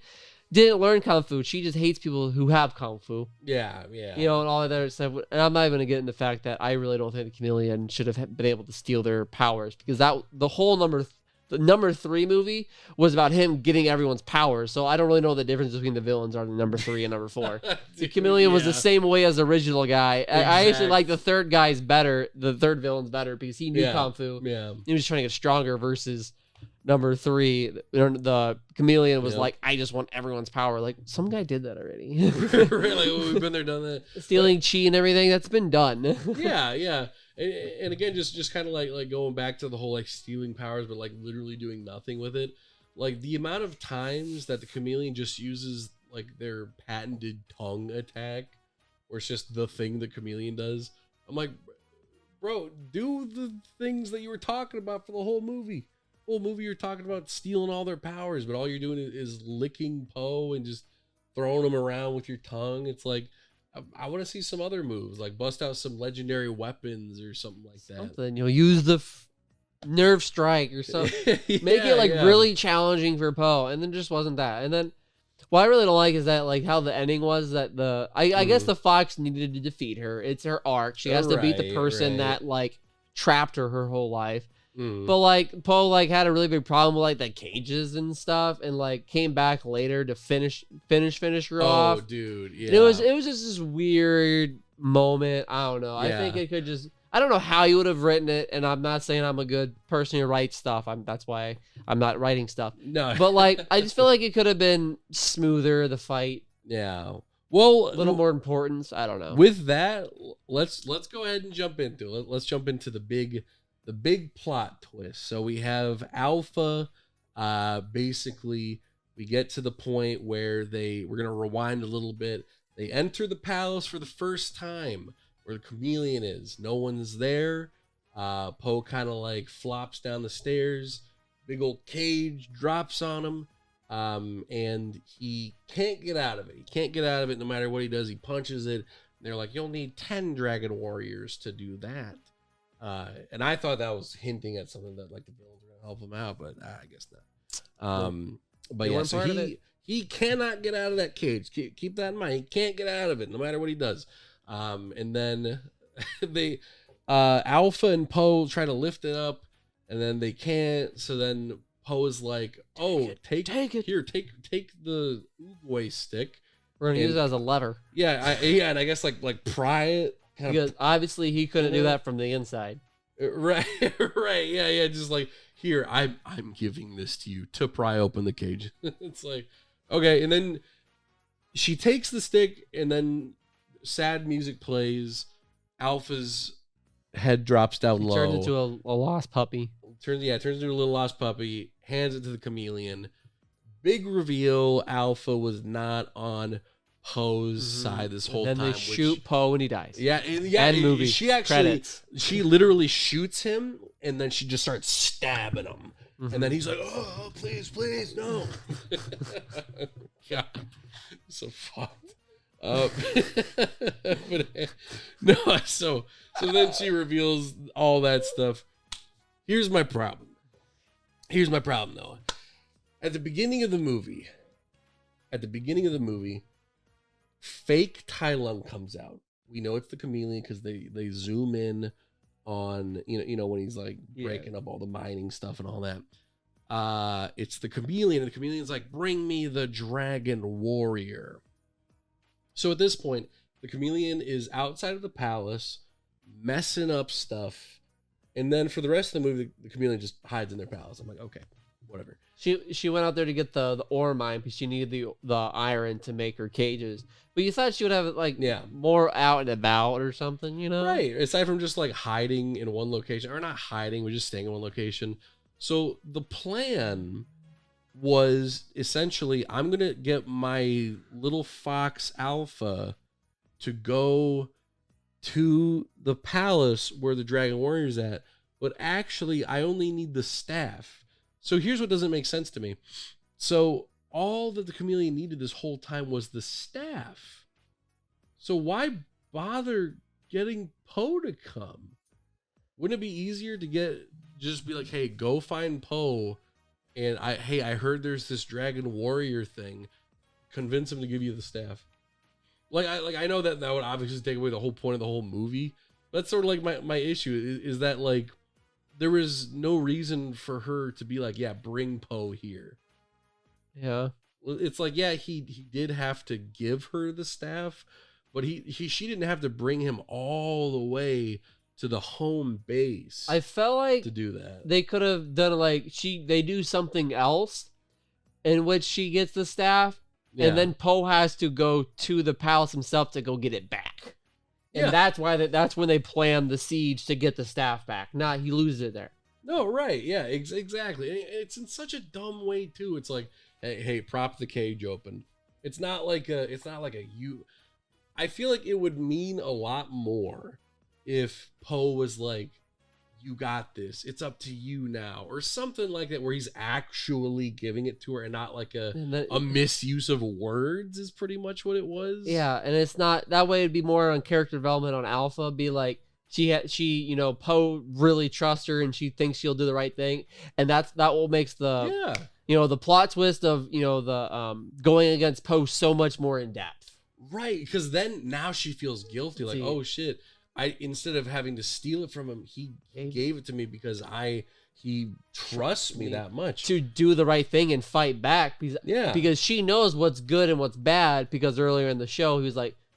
didn't learn kung fu. She just hates people who have kung fu. Yeah. You know, and all of that stuff. And I'm not even gonna get into the fact that I really don't think the chameleon should have been able to steal their powers, because the whole the number 3 movie was about him getting everyone's powers. So I don't really know the difference between the villains are number 3 and number 4. The chameleon was the same way as the original guy. I actually like the third guy's better. The third villain's better because he knew kung fu. Yeah. He was trying to get stronger versus number 3. The chameleon was like, I just want everyone's power. Like, some guy did that already. Really? We've been there, done that. Stealing chi and everything, that's been done. Yeah. And again, just kind of like going back to the whole like stealing powers, but like literally doing nothing with it. Like the amount of times that the chameleon just uses like their patented tongue attack, where it's just the thing the chameleon does. I'm like, bro, do the things that you were talking about for the whole movie. Whole movie you're talking about stealing all their powers, but all you're doing is licking Poe and just throwing him around with your tongue. It's like, I want to see some other moves, like bust out some legendary weapons or something like that. Something, you know, use the nerve strike or something. Make it like really challenging for Poe, and then just wasn't that. And then what I really don't like is that like how the ending was that I guess the fox needed to defeat her. It's her arc. She has to beat the person that like trapped her whole life. But like Poe like had a really big problem with like the cages and stuff, and like came back later to finish her off. Oh, dude, yeah. And it was just this weird moment. I don't know. I think it could just. I don't know how you would have written it, and I'm not saying I'm a good person who writes stuff. That's why I'm not writing stuff. No, but like I just feel like it could have been smoother, the fight. Yeah. Well, a little more importance. I don't know. With that, let's go ahead and jump into it. Let's jump into the big plot twist. So we have Alpha. Basically, we get to the point where we're gonna rewind a little bit. They enter the palace for the first time, where the chameleon is. No one's there. Poe kind of like flops down the stairs, big old cage drops on him. And he can't get out of it. He can't get out of it no matter what he does. He punches it. They're like, you'll need 10 dragon warriors to do that. And I thought that was hinting at something that like the villains are gonna help him out, but I guess not. But yeah, so he cannot get out of that cage. Keep that in mind. He can't get out of it no matter what he does. And then they Alpha and Poe try to lift it up, and then they can't. So then Poe is like, "Oh, take it here. Take the Oogway stick. We're gonna use it as a lever." Yeah, and I guess like pry it. Because obviously he couldn't do that from the inside. Right, right, yeah. Just like, here, I'm giving this to you to pry open the cage. It's like, okay, and then she takes the stick, and then sad music plays. Alpha's head drops down low. Turns into a lost puppy. Turns into a little lost puppy. Hands it to the chameleon. Big reveal. Alpha was not on Poe's side this whole time. Then they shoot Poe and he dies. Yeah. End movie. She actually, Credits. She literally shoots him, and then she just starts stabbing him. And then he's like, "Oh, please, no." God, so fucked. But no, so then she reveals all that stuff. Here's my problem though. At the beginning of the movie, fake Tai Lung comes out. We know it's the chameleon because they zoom in on you know when he's like breaking up all the mining stuff and all that. It's the chameleon, and the chameleon's like, "Bring me the dragon warrior." So at this point, the chameleon is outside of the palace, messing up stuff, and then for the rest of the movie, the chameleon just hides in their palace. I'm like, okay, whatever. She went out there to get the ore mine because she needed the iron to make her cages. But you thought she would have it more out and about or something, you know? Right. Aside from just like hiding in one location, or not hiding, we're just staying in one location. So the plan was essentially, I'm gonna get my little fox Alpha to go to the palace where the Dragon Warrior's at, but actually I only need the staff. So here's what doesn't make sense to me. So all that the chameleon needed this whole time was the staff. So why bother getting Poe to come? Wouldn't it be easier to just be like, hey, go find Poe, and I heard there's this Dragon Warrior thing. Convince him to give you the staff. I know that would obviously take away the whole point of the whole movie. That's sort of like my issue is that like there was no reason for her to be like, yeah, bring Poe here. Yeah. It's like, yeah, he did have to give her the staff, but she didn't have to bring him all the way to the home base. I felt like to do that. They could have done they do something else in which she gets the staff, and then Poe has to go to the palace himself to go get it back. And that's when they plan the siege to get the staff back. Not he loses it there. No, right. Yeah, exactly. It's in such a dumb way too. It's like, hey, prop the cage open. It's not like a I feel like it would mean a lot more if Poe was like, you got this, it's up to you now, or something like that, where he's actually giving it to her and not like a misuse of words is pretty much what it was. Yeah, and it's not that way. It'd be more on character development on Alpha. Be like Poe really trusts her and she thinks she'll do the right thing, and that what makes the the plot twist of the going against Poe so much more in depth. Right, because then now she feels guilty, like, oh shit, instead of having to steal it from him, he gave it to me because he trusts me that much to do the right thing and fight back. Because she knows what's good and what's bad. Because earlier in the show,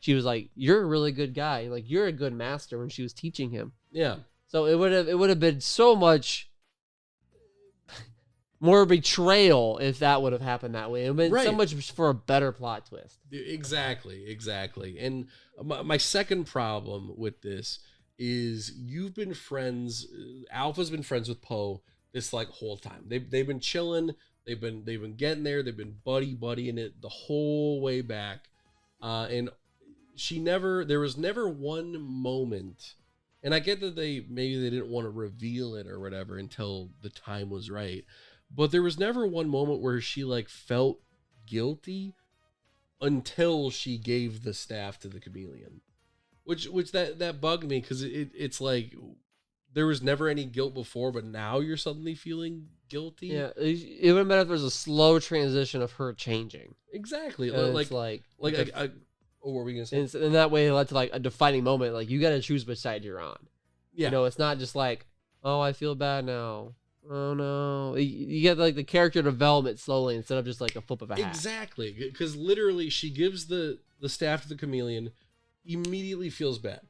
she was like, "You're a really good guy. Like you're a good master." When she was teaching him. Yeah. So it would have been so much more betrayal if that would have happened that way. It would have been so much for a better plot twist. Exactly. And my second problem with this is Alpha's been friends with Poe this like whole time. They've been chilling. They've been getting there. They've been buddying it the whole way back. And there was never one moment, and I get that maybe they didn't want to reveal it or whatever until the time was right. but there was never one moment where she like felt guilty until she gave the staff to the chameleon, which that bugged me because it's like there was never any guilt before, but now you're suddenly feeling guilty. Yeah, it would have been if there was a slow transition of her changing. Exactly. And Like it's like what were we gonna say? and that way it led to like a defining moment. Like you got to choose which side you're on. Yeah. You know, it's not just like, oh, I feel bad now. Oh no, you get like the character development slowly instead of just like a flip of a hat. Exactly, because literally she gives the staff to the chameleon, immediately feels bad.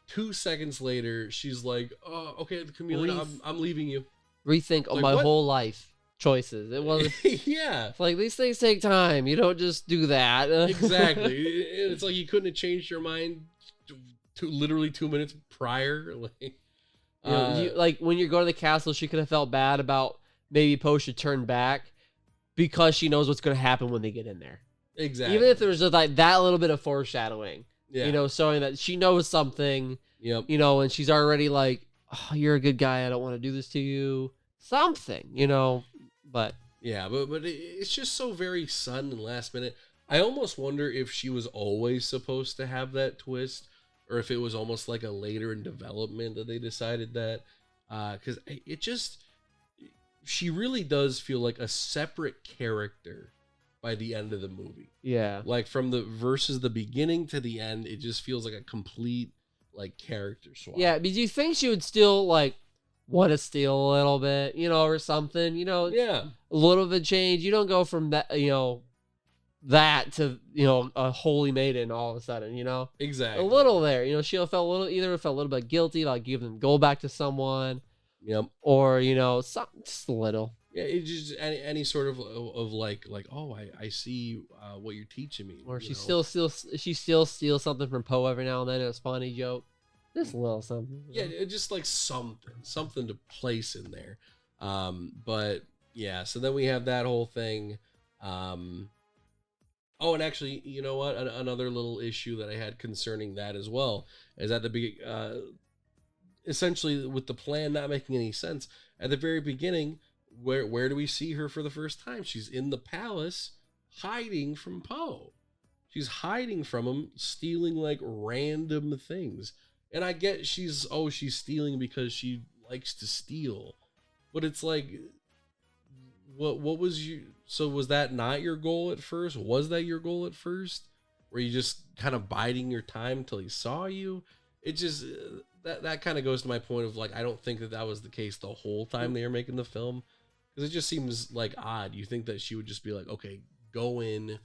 2 seconds later, she's like, "Oh, okay, the chameleon, I'm leaving you." Rethink on my whole life choices. It wasn't. Yeah, it's like these things take time. You don't just do that. Exactly. It's like you couldn't have changed your mind literally 2 minutes prior. Like, like when you're going to the castle, she could have felt bad about maybe Poe should turn back because she knows what's going to happen when they get in there. Exactly. Even if there was just like that little bit of foreshadowing, yeah. Showing that she knows something. Yep. And she's already like, oh, you're a good guy. I don't want to do this to you. Something, but yeah, but it's just so very sudden and last minute. I almost wonder if she was always supposed to have that twist, or if it was almost like a later in development that they decided that, because she really does feel like a separate character by the end of the movie. Yeah, like from the beginning to the end, it just feels like a complete like character swap. Yeah, but do you think she would still like want to steal a little bit, or something? Yeah, a little bit of change. You don't go from that, that to a holy maiden all of a sudden. exactly. A little there. She felt a little bit guilty about giving them gold back to someone. Yep. Or just a little. Yeah, it's just any sort of like oh, I see what you're teaching me. Or she still steals something from Poe every now and then. It's a funny joke. Just a little something. Yeah, just like something to place in there. But yeah, so then we have that whole thing. Oh, and actually, you know what? Another little issue that I had concerning that as well is at the beginning, essentially with the plan not making any sense at the very beginning. Where do we see her for the first time? She's in the palace, hiding from Poe. She's hiding from him, stealing like random things. And I get she's stealing because she likes to steal, but it's like, what was you? So was that not your goal at first? Was that your goal at first? Were you just kind of biding your time till he saw you? It just that kind of goes to my point of like, I don't think that was the case the whole time they were making the film, because it just seems like odd. You think that she would just be like, okay, go in,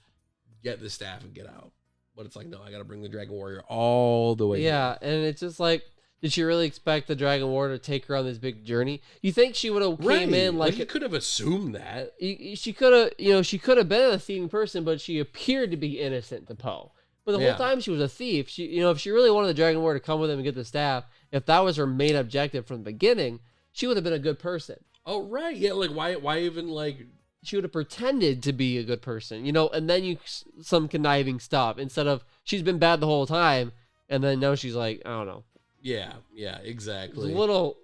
get the staff, and get out. But it's like, no, I got to bring the Dragon Warrior all the way. Yeah, and it's just like, did she really expect the Dragon Warrior to take her on this big journey? You think she would have came in like you could have assumed that she could have, she could have been a thieving person, but she appeared to be innocent to Poe. But the whole time she was a thief. She, if she really wanted the Dragon Warrior to come with him and get the staff, if that was her main objective from the beginning, she would have been a good person. Oh right, yeah. Like why even like? She would have pretended to be a good person, and then some conniving stuff instead of she's been bad the whole time, and then now she's like, I don't know. Yeah, exactly. There's little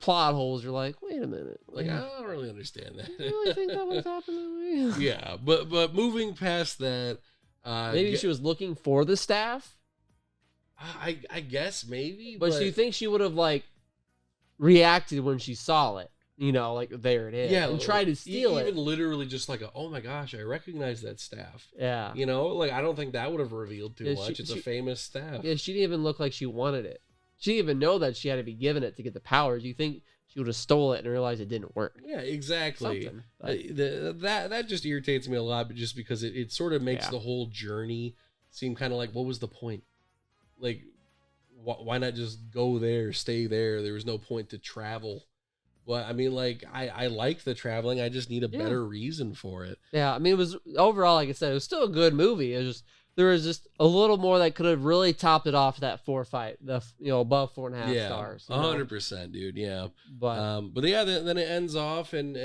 plot holes. You're like, wait a minute. Like, I don't really understand that. You really think that was happening to me? Yeah, but moving past that, maybe she was looking for the staff. I guess maybe, but do you think she would have like reacted when she saw it? Like there it is. Yeah, and try to steal it. Even literally just like, oh my gosh, I recognize that staff. Yeah. Like I don't think that would have revealed too much. It's a famous staff. Yeah, she didn't even look like she wanted it. She didn't even know that she had to be given it to get the powers. You think she would have stole it and realized it didn't work? Yeah, exactly. That just irritates me a lot, but just because it sort of makes the whole journey seem kind of like, what was the point? Like, why not just go there, stay there? There was no point to travel. But I mean, like, I like the traveling. I just need a better reason for it. Yeah, I mean, it was overall, like I said, it was still a good movie. It was just, there was just a little more that could have really topped it off that 4.5, above 4.5 stars. 100%, dude. Yeah. But yeah, then it ends off, and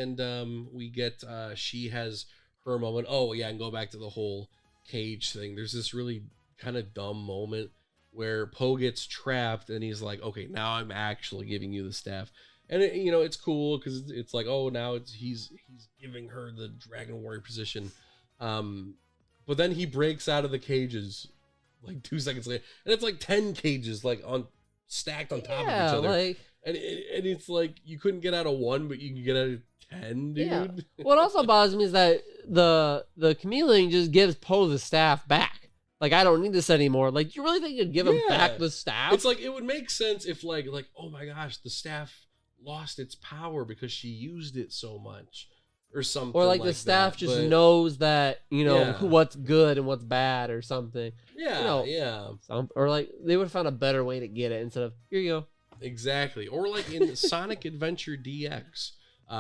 we get she has her moment. Oh yeah, and go back to the whole cage thing. There's this really kind of dumb moment where Poe gets trapped, and he's like, okay, now I'm actually giving you the staff. And it's cool because it's like, oh, now he's giving her the Dragon Warrior position. But then he breaks out of the cages like 2 seconds later, and it's like 10 cages like stacked on top of each other. Like, and it's like you couldn't get out of 1, but you can get out of 10, dude. Yeah. What also bothers me is that the chameleon just gives Poe the staff back. Like, I don't need this anymore. Like, you really think you'd give him back the staff? It's like, it would make sense if like, oh my gosh, the staff lost its power because she used it so much. Or something, or like the staff just knows that what's good and what's bad or something. Or like they would have found a better way to get it instead of here you go. Exactly. Or like in Sonic Adventure DX,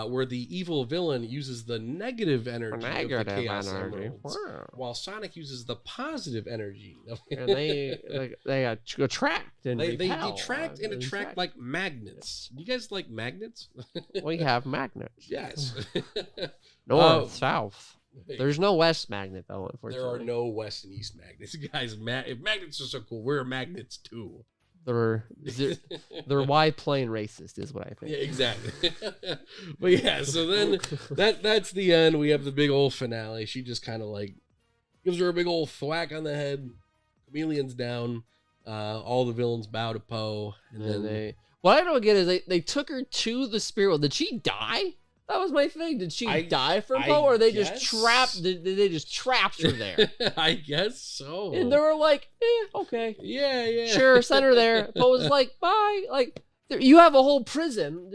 where the evil villain uses the negative energy of the Chaos Emeralds, while Sonic uses the positive energy. And they attract and they detract and attract like magnets. You guys like magnets? We have magnets. Yes. North, south. There's no west magnet though, unfortunately. There are no west and east magnets. Guys, if magnets are so cool, we're magnets too. They're wide plane racist is what I think. Yeah, exactly. But yeah, so then that's the end. We have the big old finale. She just kind of like gives her a big old thwack on the head. Chameleon's down. All the villains bow to Poe, and then what I don't get is they took her to the spirit world. Did she die? That was my thing. Did she die from Poe, or they just trapped? Did they just trapped her there? I guess so. And they were like, okay, yeah, sure, send her there. Poe was like, bye. Like, you have a whole prison.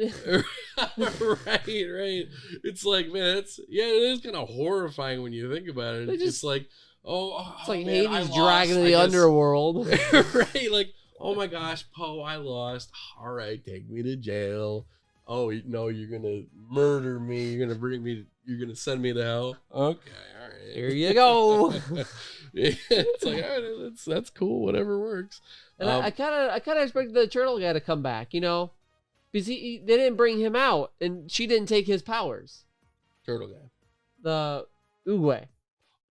right. It's like, man, it is kind of horrifying when you think about it. It's just like, it's like Hades dragging the underworld, right? Like, oh my gosh, Poe, I lost. All right, take me to jail. Oh no, you're gonna murder me. You're gonna send me to hell. Okay, all right. Here you go. It's like, all right, that's cool. Whatever works. And I kind of expected the turtle guy to come back, because they didn't bring him out, and she didn't take his powers. Turtle guy. The Oogway.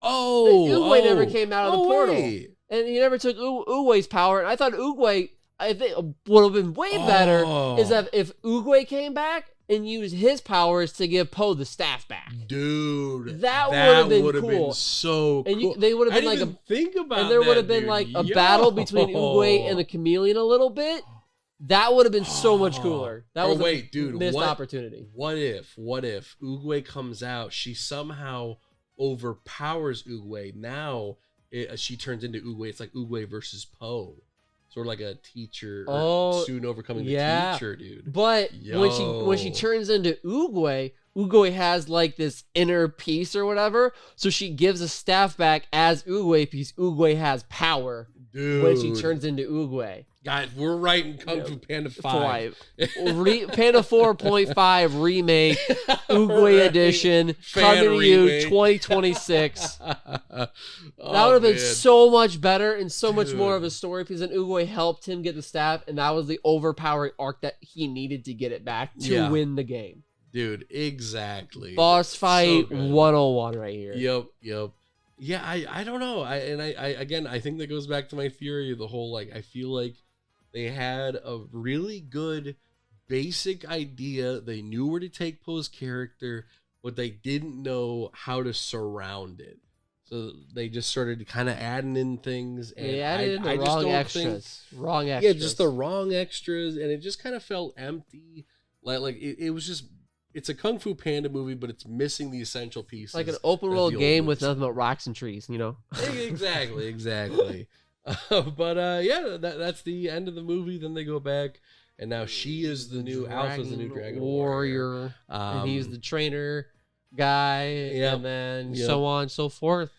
Oh, Oogway never came out of the portal, and he never took Oogway's power. And I thought Oogway. I think would have been way better is that if Oogway came back and used his powers to give Poe the staff back. Dude, that would have been cool. Been so cool. And they would have been and there would have been like a battle between Oogway and the chameleon a little bit. That would have been so much cooler. That was a missed opportunity. What if Oogway comes out, she somehow overpowers Oogway. Now she turns into Oogway. It's like Oogway versus Poe. Sort of like a teacher, or student overcoming the teacher, dude. But when she turns into Oogway, Oogway has like this inner peace or whatever. So she gives a staff back as Oogway piece. Oogway has power when she turns into Oogway. Guys, we're writing Kung Fu Panda 5. Panda 4.5 remake, Oogway edition, coming to you 2026. That would have been so much better and so much more of a story because then Oogway helped him get the staff, and that was the overpowering arc that he needed to get it back to win the game. Dude, exactly. Boss fight 101 right here. Yep. Yeah, I don't know. I think that goes back to my theory of the whole, like, I feel like they had a really good basic idea. They knew where to take Poe's character, but they didn't know how to surround it. So they just started kind of adding in things. And they added in the wrong extras. Yeah, just the wrong extras. And it just kind of felt empty. Like it was just, it's a Kung Fu Panda movie, but it's missing the essential pieces. Like an open world game with nothing but rocks and trees, Exactly. But that's the end of the movie. Then they go back, and now she is the new Alpha's the new Dragon Warrior. And he's the trainer guy, and then so on and so forth.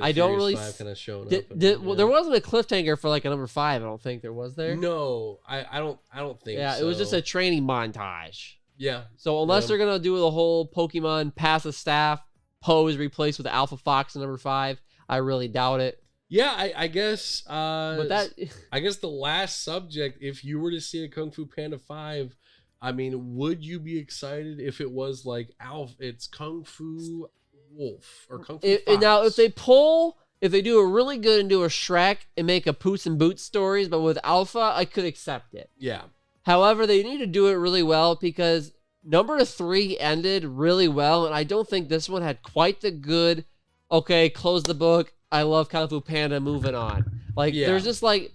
I don't really kind of showing up. Well, there wasn't a cliffhanger for like a number 5. I don't think there was there. No, I don't think. Yeah, so. It was just a training montage. Yeah. So unless they're gonna do the whole Pokemon pass the staff, Poe is replaced with Alpha Fox in number 5. I really doubt it. Yeah, I guess. But I guess the last subject, if you were to see a Kung Fu Panda 5, I mean, would you be excited if it was like it's Kung Fu Wolf or Kung Fu Fox? Now, if they do a really good and do a Shrek and make a Puss in Boots stories, but with Alpha, I could accept it. Yeah. However, they need to do it really well because number 3 ended really well, and I don't think this one had quite the good, okay, close the book, I love Kung Fu Panda, moving on. Like, Yeah. there's just like,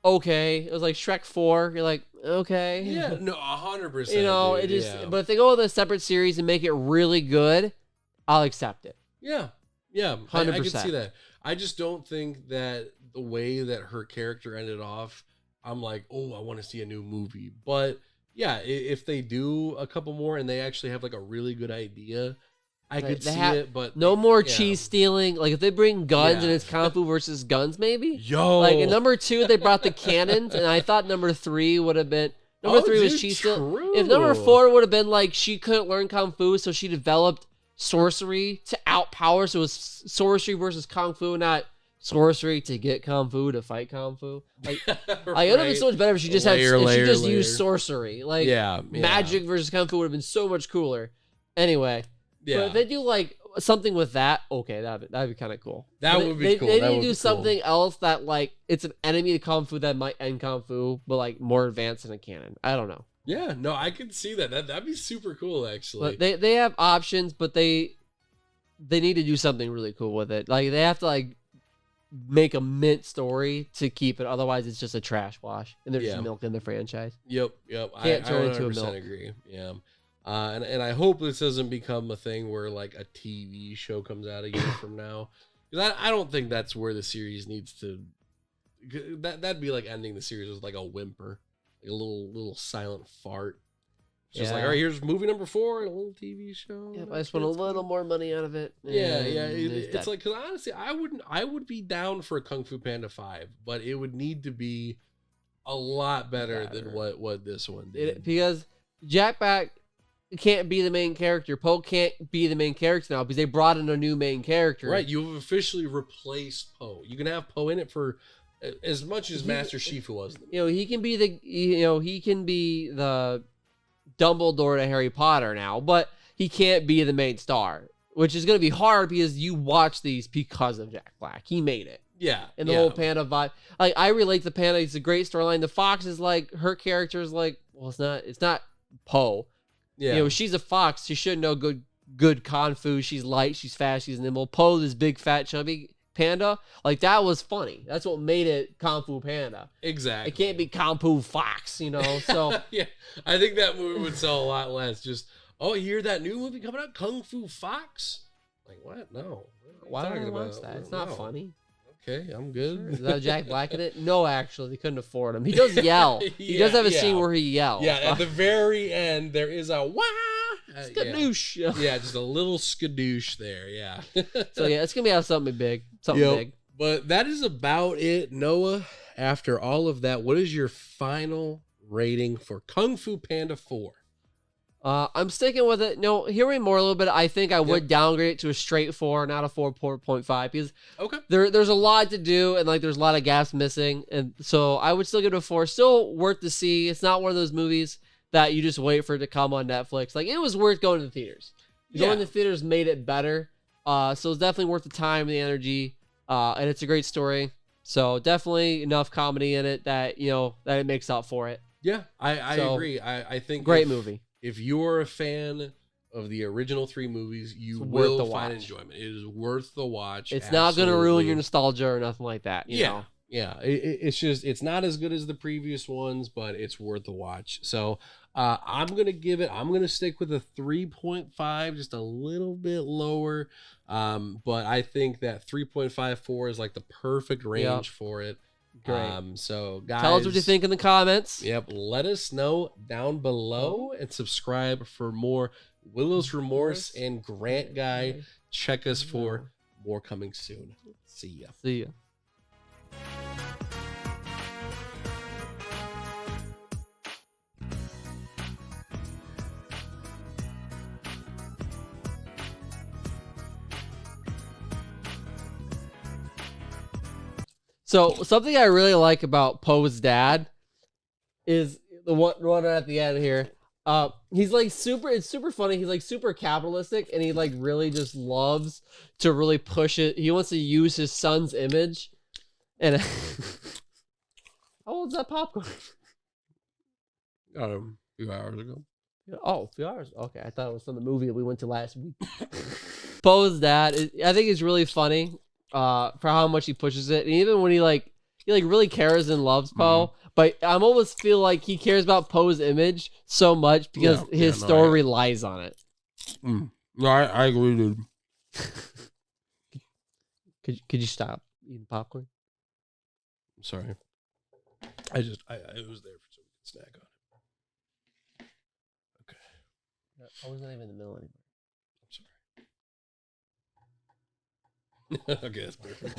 okay, it was like Shrek 4, you're like, okay. Yeah, no, 100%. You know, dude, it just, yeah. but if they go with a separate series and make it really good, I'll accept it. Yeah, 100%. I can see that. I just don't think that the way that her character ended off, I'm like, oh, I want to see a new movie. But yeah, if they do a couple more and they actually have like a really good idea, I could see it. But no more yeah. cheese stealing. Like if they bring guns Yeah. and it's Kung Fu versus guns, maybe. Yo, Like in number 2, they brought the cannons, and I thought number 3 would have been. Number 3 was cheese stealing. If number 4 would have been like she couldn't learn Kung Fu, so she developed sorcery to outpower. So it was sorcery versus Kung Fu, not sorcery to get Kung Fu to fight Kung Fu. Like, right. it would have been so much better if she just had if she just layer. used sorcery. Like yeah. magic versus Kung Fu would have been so much cooler. Anyway, Yeah. but if they do like something with that, okay, that'd be kind of cool. That would be cool. They That need would to do be something else that like it's an enemy to Kung Fu that might end Kung Fu, but like more advanced than a canon. I don't know. Yeah, no, I could see that. That'd be super cool, actually. But they have options, but they need to do something really cool with it. Like they have to like make a mint story to keep it. Otherwise, it's just a trash wash, and they're just milking the franchise. Yep. Can't turn I into a 100% milk. agree. Yeah. And I hope this doesn't become a thing where like a TV show comes out a year from now, because I don't think that's where the series needs to. That'd be like ending the series with like a whimper, like a little silent fart. Just like, all right, here's movie number 4, a little TV show. Yeah, if I just want a little more money out of it. Yeah. It's like, because honestly, I would be down for a Kung Fu Panda 5, but it would need to be a lot better than what this one did. Because Jack Black can't be the main character. Poe can't be the main character now because they brought in a new main character. Right, you've officially replaced Poe. You can have Poe in it for as much as Master Shifu was. You know, he can be the Dumbledore to Harry Potter now, but he can't be the main star, which is going to be hard because you watch these because of Jack Black. He made it. Yeah. And the whole Panda vibe. Like, I relate to Panda. It's a great storyline. The fox is like, her character is like, well, it's not Poe. Yeah. You know, she's a fox. She should know good Kung Fu. She's light. She's fast. She's nimble. Poe, this big, fat, chubby panda. Like, that was funny. That's what made it Kung Fu Panda. Exactly. It can't be Kung Fu Fox, you know? So yeah. I think that movie would sell a lot less. Just, oh, you hear that new movie coming out? Kung Fu Fox? Like, what? No. Why don't I watch that? It's not funny. Okay, I'm good. Is that Jack Black in it? No, actually, they couldn't afford him. He does yell. He does have a scene where he yells. Yeah, at the very end, there is a wah. Skadoosh. Yeah, just a little skadoosh there. Yeah. So yeah, it's gonna be out something big. Something big. But that is about it, Noah. After all of that, what is your final rating for Kung Fu Panda 4? I'm sticking with it. No, hearing more a little bit, I think I would downgrade it to a straight 4, not a 4.5, because there's a lot to do and like there's a lot of gaps missing, and so I would still give it a 4. Still worth to see. It's not one of those movies that you just wait for it to come on Netflix. Like, it was worth going to the theaters. Going to the theaters made it better. So it's definitely worth the time and the energy. And it's a great story. So definitely enough comedy in it that, you know, that it makes up for it. Yeah, I agree. I think great movie. If you're a fan of the original 3 movies, you will find enjoyment. It is worth the watch. It's not going to ruin your nostalgia or nothing like that. You know? Yeah. It's just, it's not as good as the previous ones, but it's worth the watch. So I'm going to stick with a 3.5, just a little bit lower. But I think that 3.54 is like the perfect range for it. Great. So guys, tell us what you think in the comments. Yep. Let us know down below and subscribe for more Willow's Remorse and Grant Guy. Check us for more coming soon. See ya. So something I really like about Poe's dad is the one at the end here. He's like it's super funny. He's like super capitalistic, and he like really just loves to really push it. He wants to use his son's image. And how old's that popcorn? A few hours ago. Oh, a few hours. Okay, I thought it was from the movie that we went to last week. Poe's dad, I think it's really funny for how much he pushes it. And even when he really cares and loves Poe, but I'm almost feel like he cares about Poe's image so much because his story relies on it. No, I agree, dude. Could you stop eating popcorn? I'm sorry. I was there so we could snack on it. Okay. I wasn't even in the middle anymore. I'm sorry. Okay, that's perfect.